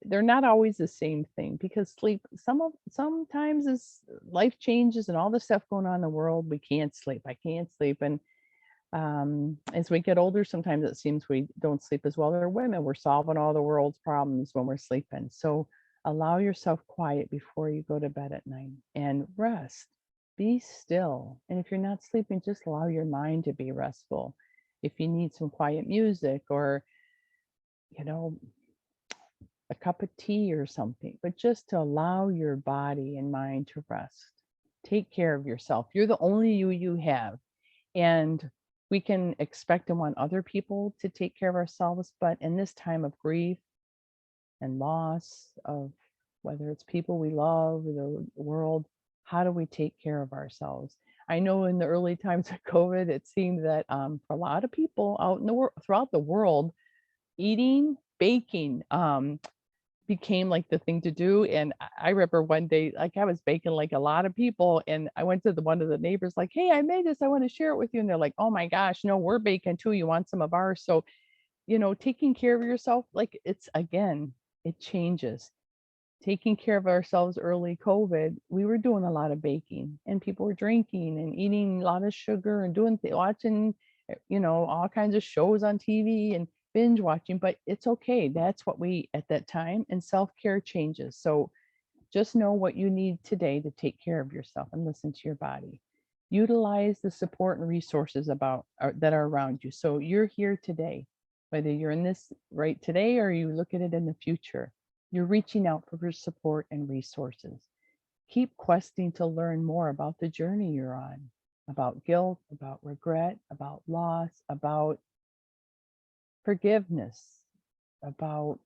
They're not always the same thing because sleep sometimes as life changes and all the stuff going on in the world, we can't sleep. I can't sleep. And as we get older, sometimes it seems we don't sleep as well. They're women. We're solving all the world's problems when we're sleeping. So allow yourself quiet before you go to bed at night and rest. Be still. And if you're not sleeping, just allow your mind to be restful. If you need some quiet music or, a cup of tea or something, but just to allow your body and mind to rest. Take care of yourself. You're the only you have. And we can expect and want other people to take care of ourselves. But in this time of grief and loss of whether it's people we love or the world, how do we take care of ourselves? I know in the early times of COVID, it seemed that for a lot of people out in the world, throughout the world, eating, baking, became like the thing to do. And I remember one day, like I was baking like a lot of people, and I went to one of the neighbors, like, hey, I made this, I want to share it with you. And they're like, oh my gosh, no, we're baking too. You want some of ours? So, taking care of yourself, like it changes. Taking care of ourselves early COVID, we were doing a lot of baking and people were drinking and eating a lot of sugar and watching, all kinds of shows on TV and binge watching, but it's okay. That's what we at that time, and self-care changes. So just know what you need today to take care of yourself and listen to your body. Utilize the support and resources that are around you. So you're here today, whether you're in this right today or you look at it in the future, you're reaching out for support and resources. Keep questing to learn more about the journey you're on, about guilt, about regret, about loss, about forgiveness, about,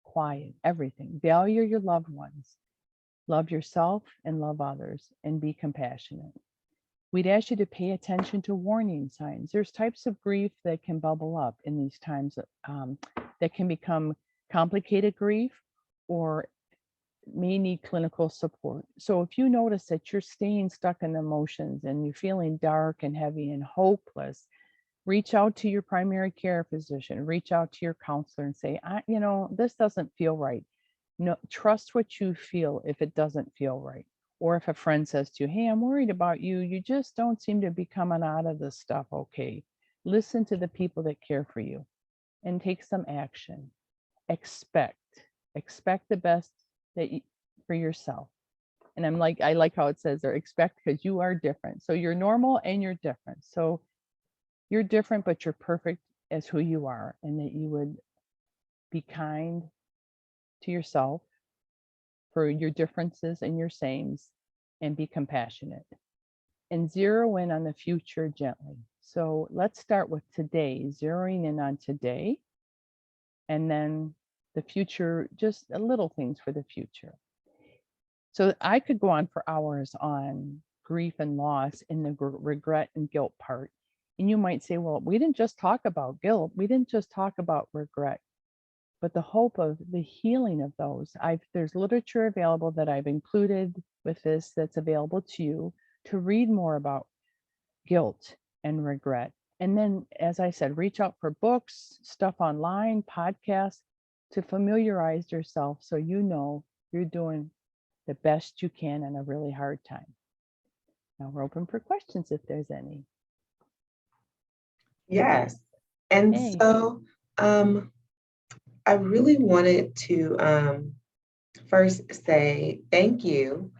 quiet, everything. Value your loved ones, love yourself and love others, and be compassionate. We'd ask you to pay attention to warning signs. There's types of grief that can bubble up in these times that can become complicated grief or may need clinical support. So if you notice that you're staying stuck in emotions and you're feeling dark and heavy and hopeless, reach out to your primary care physician, reach out to your counselor and say, this doesn't feel right. No, trust what you feel if it doesn't feel right. Or if a friend says to you, hey, I'm worried about you, you just don't seem to be coming out of this stuff okay. Listen to the people that care for you and take some action. Expect the best for yourself. And I like how it says there, expect, because you are different. So you're normal and you're different. So you're different, but you're perfect as who you are, and that you would be kind to yourself for your differences and your sames, and be compassionate and zero in on the future gently. So let's start with today, zeroing in on today, and then the future, just a little things for the future. So I could go on for hours on grief and loss in the regret and guilt part. And you might say, well, we didn't just talk about guilt. We didn't just talk about regret, but the hope of the healing of those. There's literature available that I've included with this that's available to you to read more about guilt and regret. And then, as I said, reach out for books, stuff online, podcasts to familiarize yourself so you know you're doing the best you can in a really hard time. Now we're open for questions if there's any. Yes. And Hey. so I really wanted to first say thank you.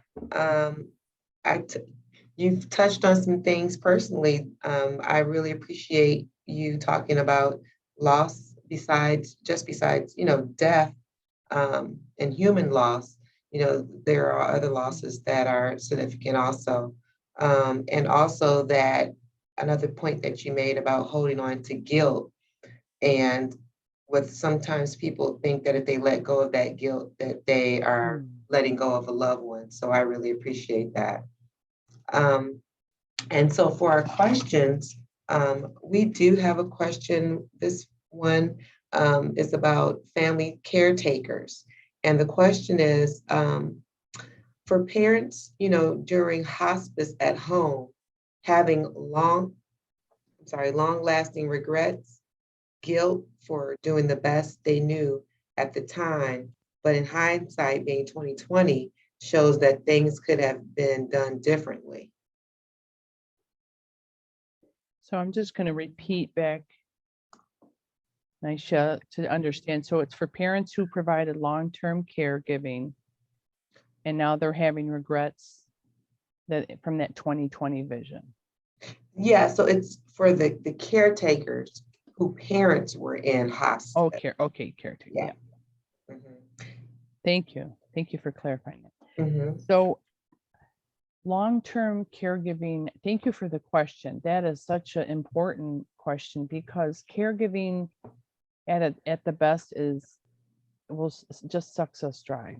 You've touched on some things personally. I really appreciate you talking about loss besides, death and human loss. There are other losses that are significant also. And also that another point that you made about holding on to guilt, and with sometimes people think that if they let go of that guilt, that they are letting go of a loved one. So I really appreciate that. And so for our questions, we do have a question. This one is about family caretakers. And the question is, for parents, during hospice at home, having long-lasting regrets, guilt for doing the best they knew at the time, but in hindsight, being 2020, shows that things could have been done differently. So I'm just going to repeat back, Nisha, to understand. So it's for parents who provided long-term caregiving, and now they're having regrets from that 2020 vision. Yeah, so it's for the caretakers who parents were in hospice. Oh, caretaker. Yeah. Mm-hmm. Thank you. Thank you for clarifying it. Mm-hmm. So long-term caregiving, thank you for the question. That is such an important question, because caregiving at the best just sucks us dry.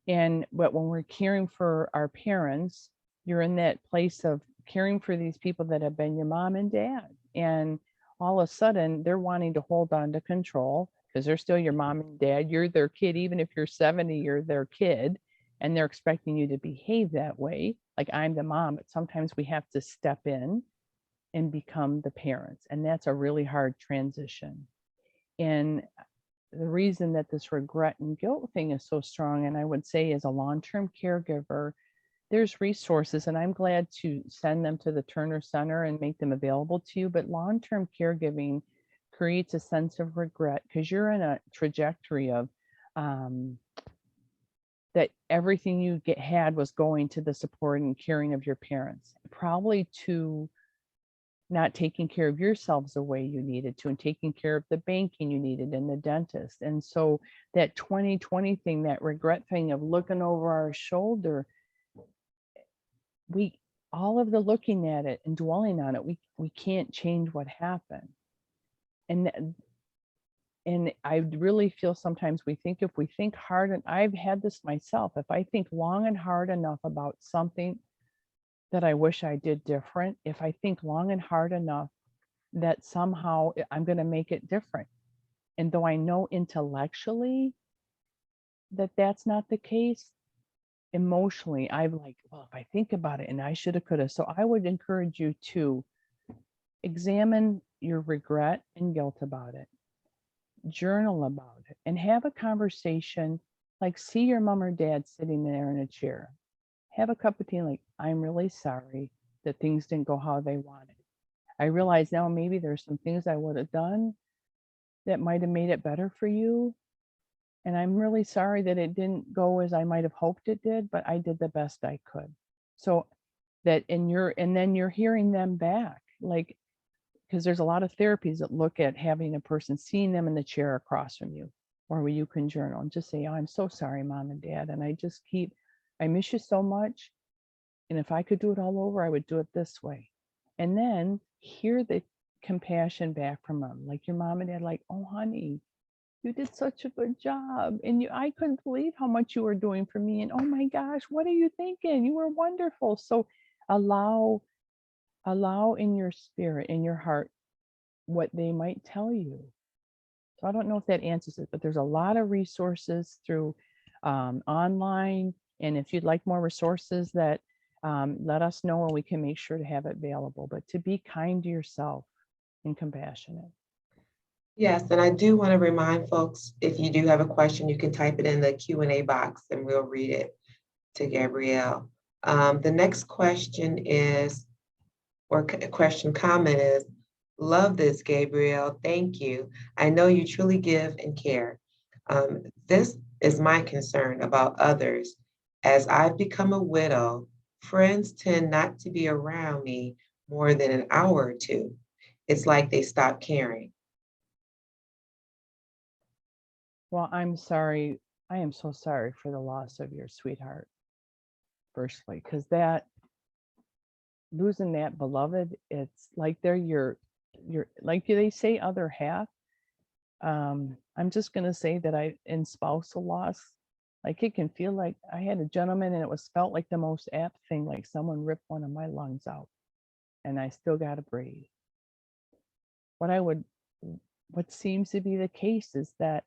But when we're caring for our parents, you're in that place of caring for these people that have been your mom and dad. And all of a sudden they're wanting to hold on to control because they're still your mom and dad. You're their kid. Even if you're 70, you're their kid. And they're expecting you to behave that way. Like, I'm the mom, but sometimes we have to step in and become the parents. And that's a really hard transition. And the reason that this regret and guilt thing is so strong, and I would say as a long-term caregiver, there's resources, and I'm glad to send them to the Turner Center and make them available to you. But long-term caregiving creates a sense of regret because you're in a trajectory of that everything you had was going to the support and caring of your parents, probably to not taking care of yourselves the way you needed to, and taking care of the banking you needed and the dentist. And so that 2020 thing, that regret thing of looking over our shoulder, all of the looking at it and dwelling on it, we can't change what happened. And I really feel sometimes if we think hard, and I've had this myself, if I think long and hard enough about something that I wish I did different, if I think long and hard enough that somehow I'm going to make it different. And though I know intellectually that that's not the case, emotionally, I'm like, well, if I think about it and I should have, could have. So I would encourage you to examine your regret and guilt about it, journal about it, and have a conversation. Like, see your mom or dad sitting there in a chair, have a cup of tea, like, I'm really sorry that things didn't go how they wanted. I realize now maybe there's some things I would have done that might have made it better for you. And I'm really sorry that it didn't go as I might have hoped it did, but I did the best I could. So that and then you're hearing them back, like, because there's a lot of therapies that look at having a person, seeing them in the chair across from you, or where you can journal and just say, oh, I'm so sorry, mom and dad. And I miss you so much. And if I could do it all over, I would do it this way. And then hear the compassion back from them, like your mom and dad, like, oh, honey, you did such a good job. And I couldn't believe how much you were doing for me. And oh my gosh, what are you thinking? You were wonderful. So allow in your spirit, in your heart, what they might tell you. So I don't know if that answers it, but there's a lot of resources through online. And if you'd like more resources, that let us know and we can make sure to have it available. But to be kind to yourself and compassionate. Yes, and I do want to remind folks, if you do have a question, you can type it in the Q&A box and we'll read it. to Gabrielle. The next question is, or question comment is, love this, Gabrielle. Thank you. I know you truly give and care. This is my concern about others. As I've become a widow, friends tend not to be around me more than an hour or two. It's like they stop caring. Well, I'm sorry. I am so sorry for the loss of your sweetheart, firstly, because that losing that beloved, it's like they're your like they say other half. I'm just gonna say that in spousal loss, like it can feel like I had a gentleman and it was felt like the most apt thing, like someone ripped one of my lungs out and I still gotta breathe. What I would what seems to be the case is that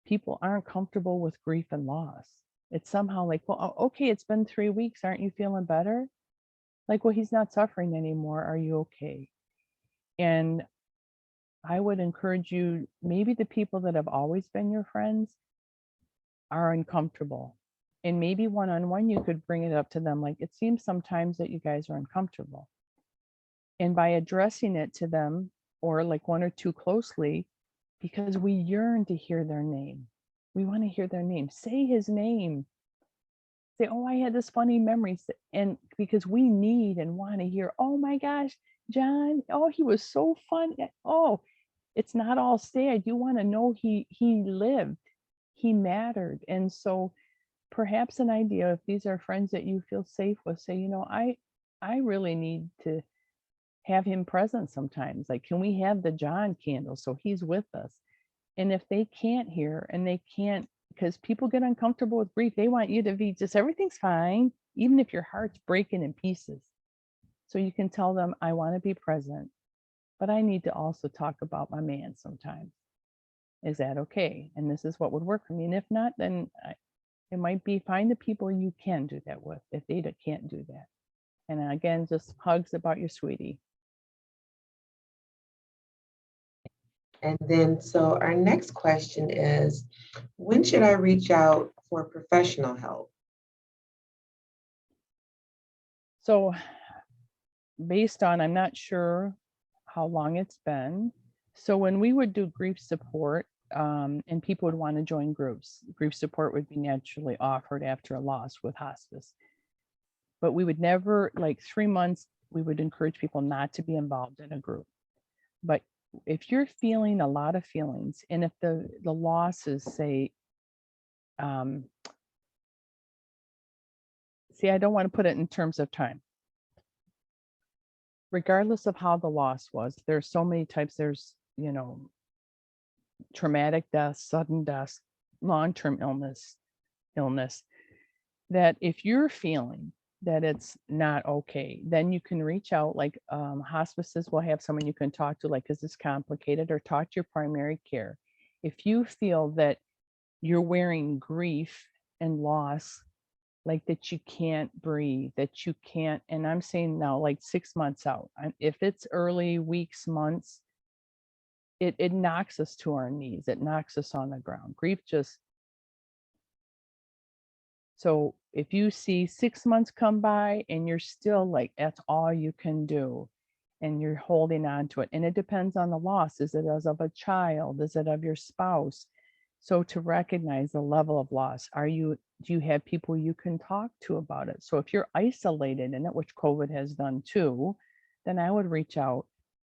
people aren't comfortable with grief and loss. It's somehow like, well, okay, it's been 3 weeks. Aren't you feeling better? Like, well, he's not suffering anymore. Are you okay? And I would encourage you, maybe the people that have always been your friends are uncomfortable. And maybe one-on-one, you could bring it up to them. Like, it seems sometimes that you guys are uncomfortable. And by addressing it to them, or like one or two closely, because we yearn to hear their name. We want to hear their name. Say his name. Say, oh, I had this funny memory. And because we need and want to hear, oh my gosh, John, oh, he was so fun. Oh, it's not all sad. You want to know he lived, he mattered. And so perhaps an idea, if these are friends that you feel safe with, say, you know, I really need to have him present sometimes. Like, can we have the John candle so he's with us? And if they can't hear and they can't, because people get uncomfortable with grief, they want you to be just everything's fine, even if your heart's breaking in pieces. So you can tell them, I want to be present, but I need to also talk about my man sometimes. Is that okay? And this is what would work for me. And if not, then it might be find the people you can do that with if they can't do that. And again, just hugs about your sweetie. And then, so our next question is, when should I reach out for professional help? So based on, I'm not sure how long it's been. So when we would do grief support, and people would want to join groups, grief support would be naturally offered after a loss with hospice. But we would never, like 3 months, we would encourage people not to be involved in a group. But if you're feeling a lot of feelings, and if the loss is, say, see, I don't want to put it in terms of time. Regardless of how the loss was, there's so many types. There's, you know, traumatic death, sudden death, long-term illness, that if you're feeling that it's not okay, then you can reach out. Like hospices will have someone you can talk to, like, is this complicated? Or talk to your primary care. If you feel that you're wearing grief and loss, like that you can't breathe, that you can't, and I'm saying now like 6 months out, if it's early weeks, months, it knocks us to our knees, it knocks us on the ground. Grief just, so if you see 6 months come by and you're still like, that's all you can do, and you're holding on to it, and it depends on the loss. Is it as of a child? Is it of your spouse? So to recognize the level of loss, do you have people you can talk to about it? So if you're isolated in it, which COVID has done too, then I would reach out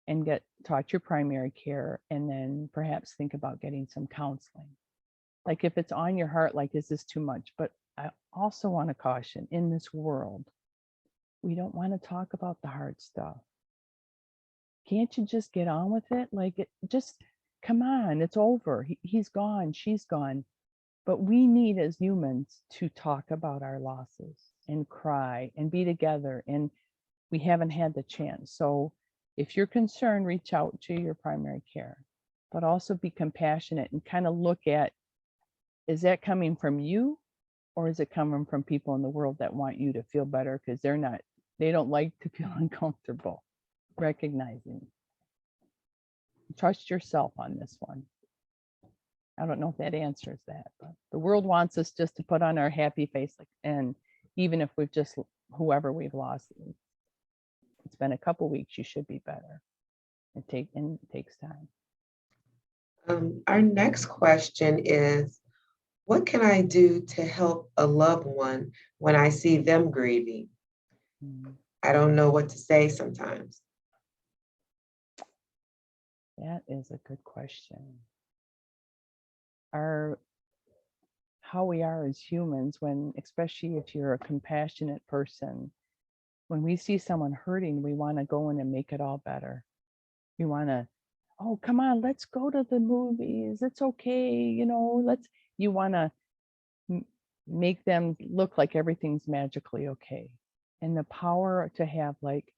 and talk to your primary care, and then perhaps think about getting some counseling. Like if it's on your heart, like, is this too much? But I also want to caution, in this world, we don't want to talk about the hard stuff. Can't you just get on with it? Like, just come on, it's over. He's gone, she's gone. But we need as humans to talk about our losses and cry and be together. And we haven't had the chance. So if you're concerned, reach out to your primary care, but also be compassionate and kind of look at, is that coming from you, or is it coming from people in the world that want you to feel better because they don't like to feel uncomfortable? Recognizing. Trust yourself on this one. I don't know if that answers that, but the world wants us just to put on our happy face and even if we've just whoever we've lost, it's been a couple weeks, you should be better. It takes time. Our next question is, what can I do to help a loved one when I see them grieving? Mm, I don't know what to say sometimes. That is a good question. How we are as humans, when, especially if you're a compassionate person, when we see someone hurting, we want to go in and make it all better. We want to, oh, come on, let's go to the movies. It's okay. You want to make them look like everything's magically okay. And the power to have, like,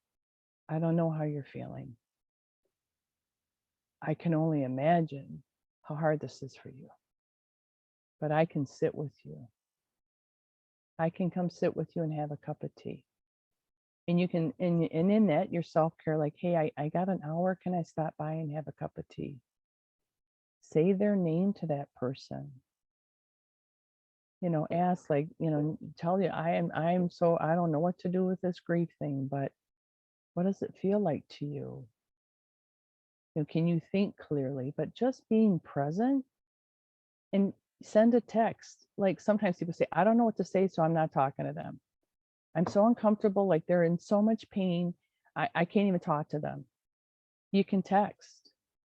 I don't know how you're feeling. I can only imagine how hard this is for you. But I can sit with you. I can come sit with you and have a cup of tea. And you can, and in that, your self-care, like, hey, I got an hour. Can I stop by and have a cup of tea? Say their name to that person. Ask, like, tell you, I'm so, I don't know what to do with this grief thing, but what does it feel like to you? Can you think clearly? But just being present, and send a text. Like, sometimes people say, I don't know what to say, so I'm not talking to them. I'm so uncomfortable, like they're in so much pain. I can't even talk to them. You can text.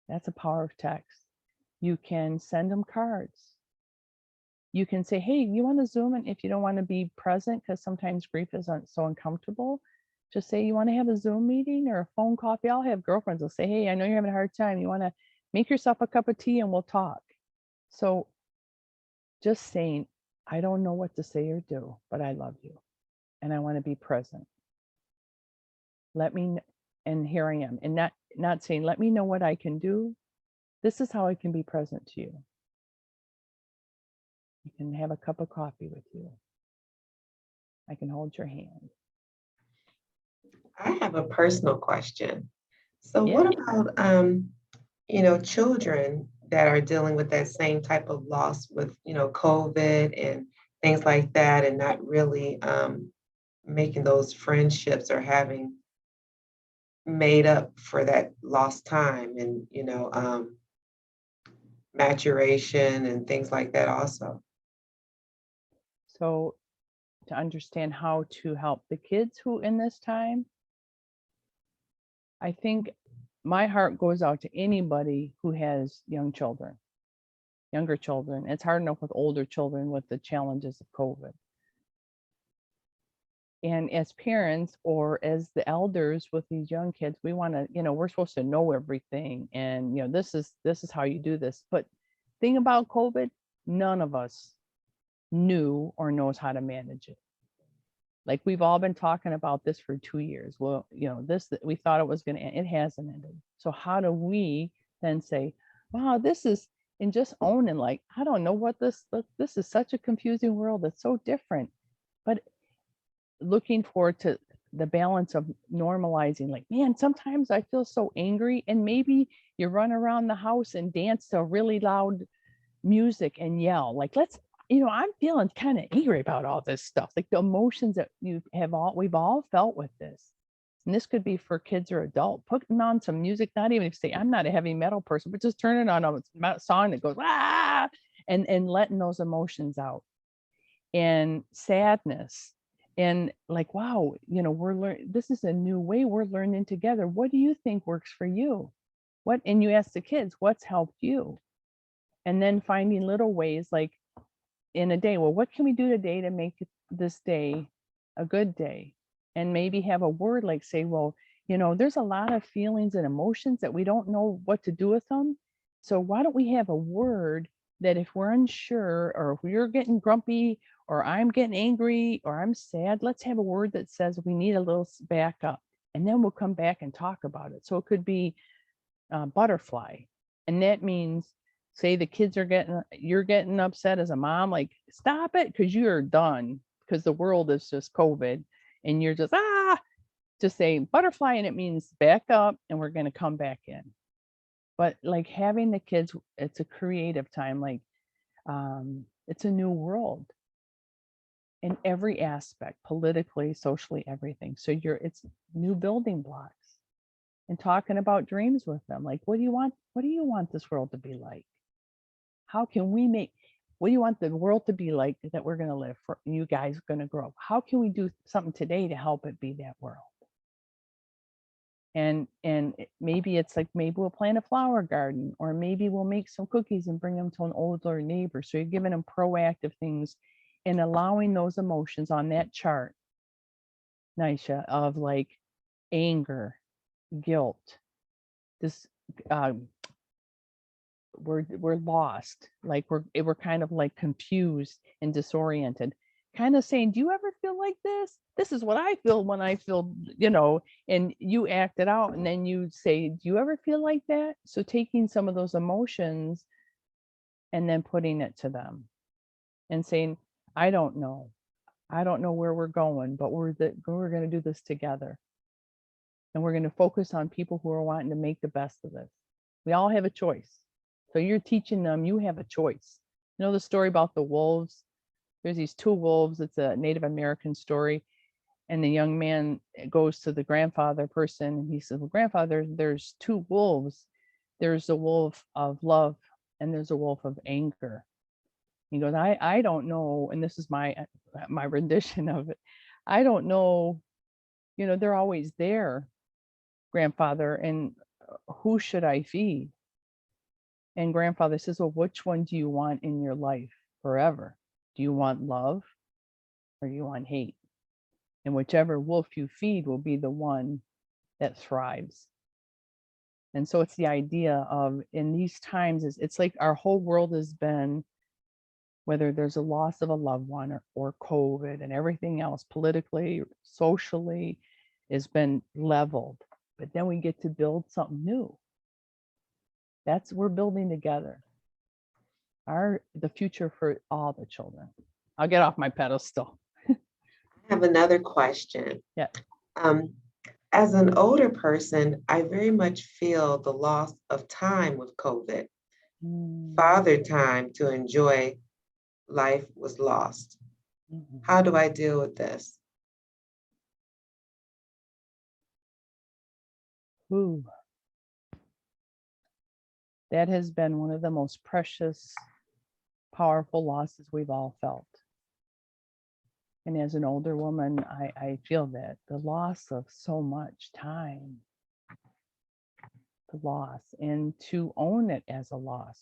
That's a power of text. You can send them cards. You can say, hey, you want to Zoom? And if you don't want to be present, because sometimes grief is so uncomfortable, just say, you want to have a Zoom meeting or a phone call? I'll have girlfriends will say, hey, I know you're having a hard time. You want to make yourself a cup of tea and we'll talk. So just saying, I don't know what to say or do, but I love you and I want to be present. Let me, and here I am. And not saying, let me know what I can do. This is how I can be present to you. You can have a cup of coffee with you. I can hold your hand. I have a personal question. So Yeah. what about, children that are dealing with that same type of loss with, COVID and things like that, and not really making those friendships or having made up for that lost time and, maturation and things like that also. So to understand how to help the kids who in this time, I think my heart goes out to anybody who has younger children. It's hard enough with older children with the challenges of COVID. And as parents or as the elders with these young kids, we want to, we're supposed to know everything. And, this is how you do this. But thing about COVID, none of us knew or knows how to manage it. Like, we've all been talking about this for 2 years. Well, we thought it was going to end. It hasn't ended. So how do we then say, wow, and just owning, like, I don't know what this is, such a confusing world. It's so different. But looking forward to the balance of normalizing, like, man, sometimes I feel so angry, and maybe you run around the house and dance to really loud music and yell, like, I'm feeling kind of angry about all this stuff, like the emotions that we've all felt with this. And this could be for kids or adult, putting on some music, not even if say, I'm not a heavy metal person, but just turning on a song that goes, ah, and letting those emotions out, and sadness. And like, wow, we're learning, this is a new way we're learning together. What do you think works for you? And you ask the kids, what's helped you? And then finding little ways, like in a day, well, what can we do today to make this day a good day? And maybe have a word, like say, well, there's a lot of feelings and emotions that we don't know what to do with them. So why don't we have a word that if we're unsure, or if you're getting grumpy, or I'm getting angry, or I'm sad, let's have a word that says we need a little backup, and then we'll come back and talk about it. So it could be butterfly. And that means, say the kids you're getting upset as a mom, like, stop it, because you're done, because the world is just COVID, and you're just say butterfly, and it means back up, and we're going to come back in. But like having the kids, it's a creative time, like it's a new world. in every aspect, politically, socially, everything. So it's new building blocks and talking about dreams with them. Like, what do you want this world to be like? How can we what do you want the world to be like that we're going to live for? You guys are going to grow up. How can we do something today to help it be that world? And maybe it's like, maybe we'll plant a flower garden, or maybe we'll make some cookies and bring them to an older neighbor. So you're giving them proactive things and allowing those emotions on that chart, Nisha, of like anger, guilt, this we're lost, like we're kind of like confused and disoriented, kind of saying, do you ever feel like this? This is what I feel when I feel, and you act it out, and then you say, do you ever feel like that? So taking some of those emotions and then putting it to them and saying, I don't know where we're going, but we're going to do this together, and we're going to focus on people who are wanting to make the best of this. We all have a choice. So you're teaching them you have a choice. You know the story about the wolves? There's these two wolves. It's a Native American story. And the young man goes to the grandfather person and he says, well, grandfather, there's two wolves. There's a wolf of love and there's a wolf of anger. He goes, I don't know. And this is my rendition of it. I don't know, they're always there, grandfather. And who should I feed? And grandfather says, well, which one do you want in your life forever? Do you want love or do you want hate? And whichever wolf you feed will be the one that thrives. And so it's the idea of, in these times, it's like our whole world has been, whether there's a loss of a loved one or COVID and everything else, politically, socially, has been leveled. But then we get to build something new. We're building together the future for all the children. I'll get off my pedestal. I have another question. Yeah. As an older person, I very much feel the loss of time with COVID. Father time to enjoy life was lost. How do I deal with this? Ooh. That has been one of the most precious, powerful losses we've all felt. And as an older woman, I feel that the loss of so much time, the loss, and to own it as a loss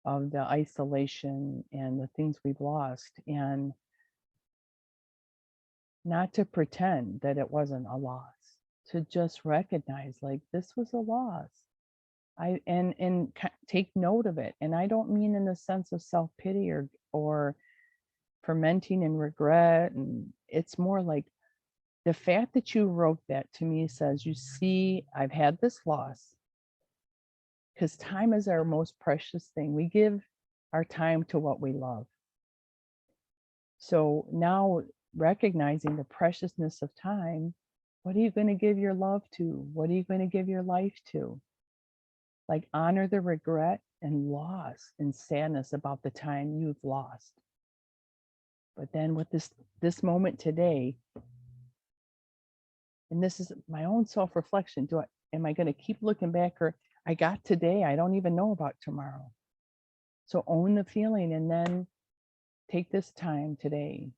of the isolation and the things we've lost, and not to pretend that it wasn't a loss, to just recognize like this was a loss. And take note of it. And I don't mean in the sense of self-pity or fermenting in regret. And it's more like the fact that you wrote that to me says, you see, I've had this loss, because time is our most precious thing. We give our time to what we love. So now, recognizing the preciousness of time, what are you going to give your love to? What are you going to give your life to? Like, honor the regret and loss and sadness about the time you've lost. But then with this moment today, and this is my own self-reflection, am I going to keep looking back, or I got today, I don't even know about tomorrow? So own the feeling and then take this time today.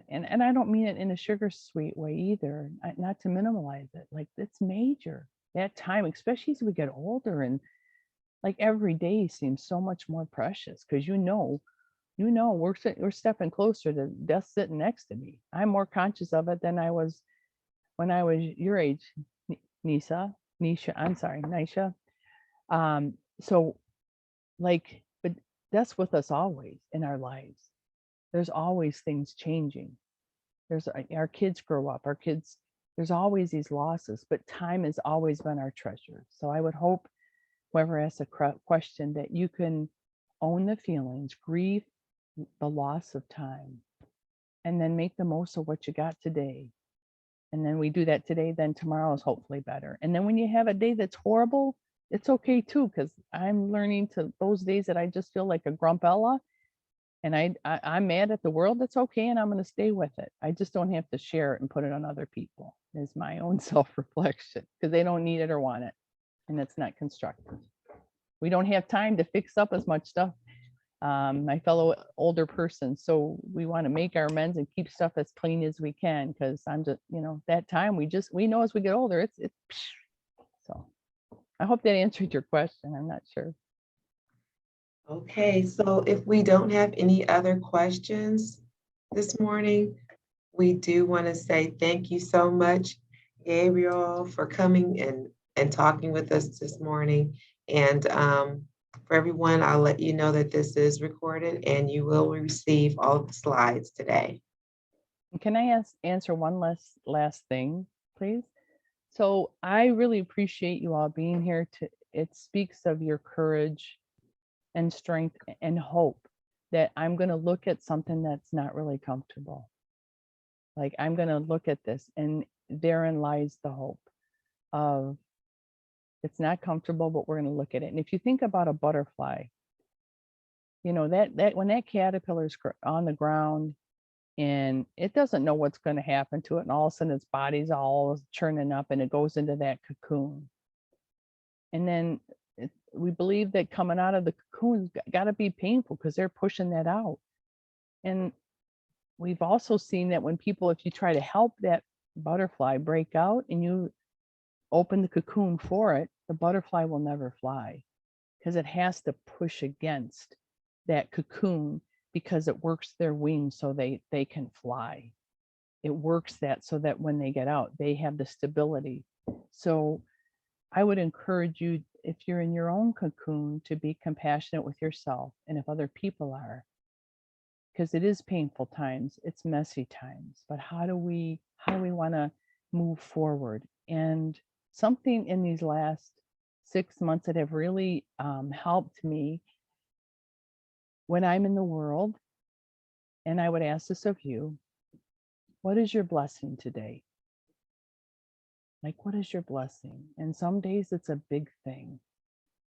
And I don't mean it in a sugar sweet way either, not to minimize it. Like, it's major. That time, especially as we get older, and like every day seems so much more precious, because we're stepping closer to death sitting next to me. I'm more conscious of it than I was when I was your age, Nisha. I'm sorry, Nisha. So like, but that's with us always in our lives. There's always things changing. Our kids grow up, there's always these losses, but time has always been our treasure. So I would hope whoever asks a question that you can own the feelings, grieve the loss of time, and then make the most of what you got today. And then we do that today, then tomorrow is hopefully better. And then when you have a day that's horrible, it's okay too, because I'm learning to those days that I just feel like a grumpella And I'm mad at the world. That's okay. And I'm going to stay with it. I just don't have to share it and put it on other people, is my own self-reflection, because they don't need it or want it. And it's not constructive. We don't have time to fix up as much stuff, my fellow older person. So we want to make our amends and keep stuff as clean as we can, because I'm just, that time we know as we get older, it's so I hope that answered your question. I'm not sure. Okay, so if we don't have any other questions this morning, we do want to say thank you so much, Gabriel, for coming and talking with us this morning. And for everyone, I'll let you know that this is recorded and you will receive all the slides today. Can I answer one last thing, please? So I really appreciate you all being here. It speaks of your courage and strength and hope that I'm going to look at something that's not really comfortable. Like, I'm going to look at this, and therein lies the hope of, it's not comfortable, but we're going to look at it. And if you think about a butterfly, that when that caterpillar's on the ground and it doesn't know what's going to happen to it, and all of a sudden its body's all churning up and it goes into that cocoon. And then we believe that coming out of the cocoon's got to be painful because they're pushing that out. And we've also seen that when people, if you try to help that butterfly break out and you open the cocoon for it, the butterfly will never fly, because it has to push against that cocoon, because it works their wings so they can fly. It works that so that when they get out, they have the stability. So I would encourage you, if you're in your own cocoon, to be compassionate with yourself and if other people are, because it is painful times, it's messy times, but how do we want to move forward? And something in these last 6 months that have really helped me when I'm in the world, and I would ask this of you, what is your blessing today? Like, what is your blessing? And some days it's a big thing.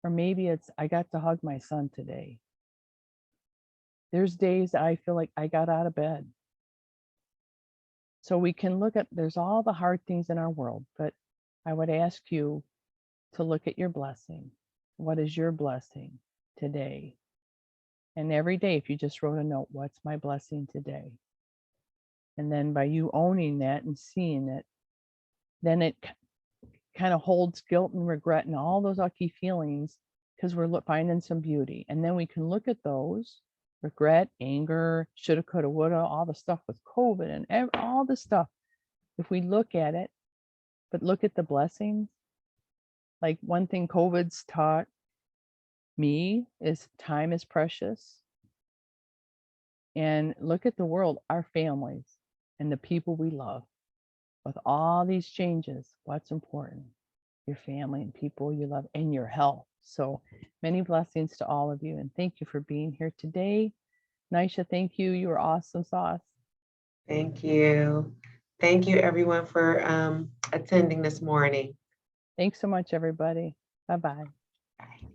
Or maybe it's, I got to hug my son today. There's days I feel like I got out of bed. So we can look at, there's all the hard things in our world, but I would ask you to look at your blessing. What is your blessing today? And every day, if you just wrote a note, what's my blessing today? And then by you owning that and seeing it, then it kind of holds guilt and regret and all those icky feelings, because we're finding some beauty. And then we can look at those, regret, anger, shoulda, coulda, woulda, all the stuff with COVID and all the stuff. If we look at it, but look at the blessings, like one thing COVID's taught me is time is precious. And look at the world, our families and the people we love. With all these changes, what's important? Your family and people you love and your health. So many blessings to all of you. And thank you for being here today. Nisha, thank you. You were awesome sauce. Thank you. Thank you, everyone, for attending this morning. Thanks so much, everybody. Bye-bye. Bye.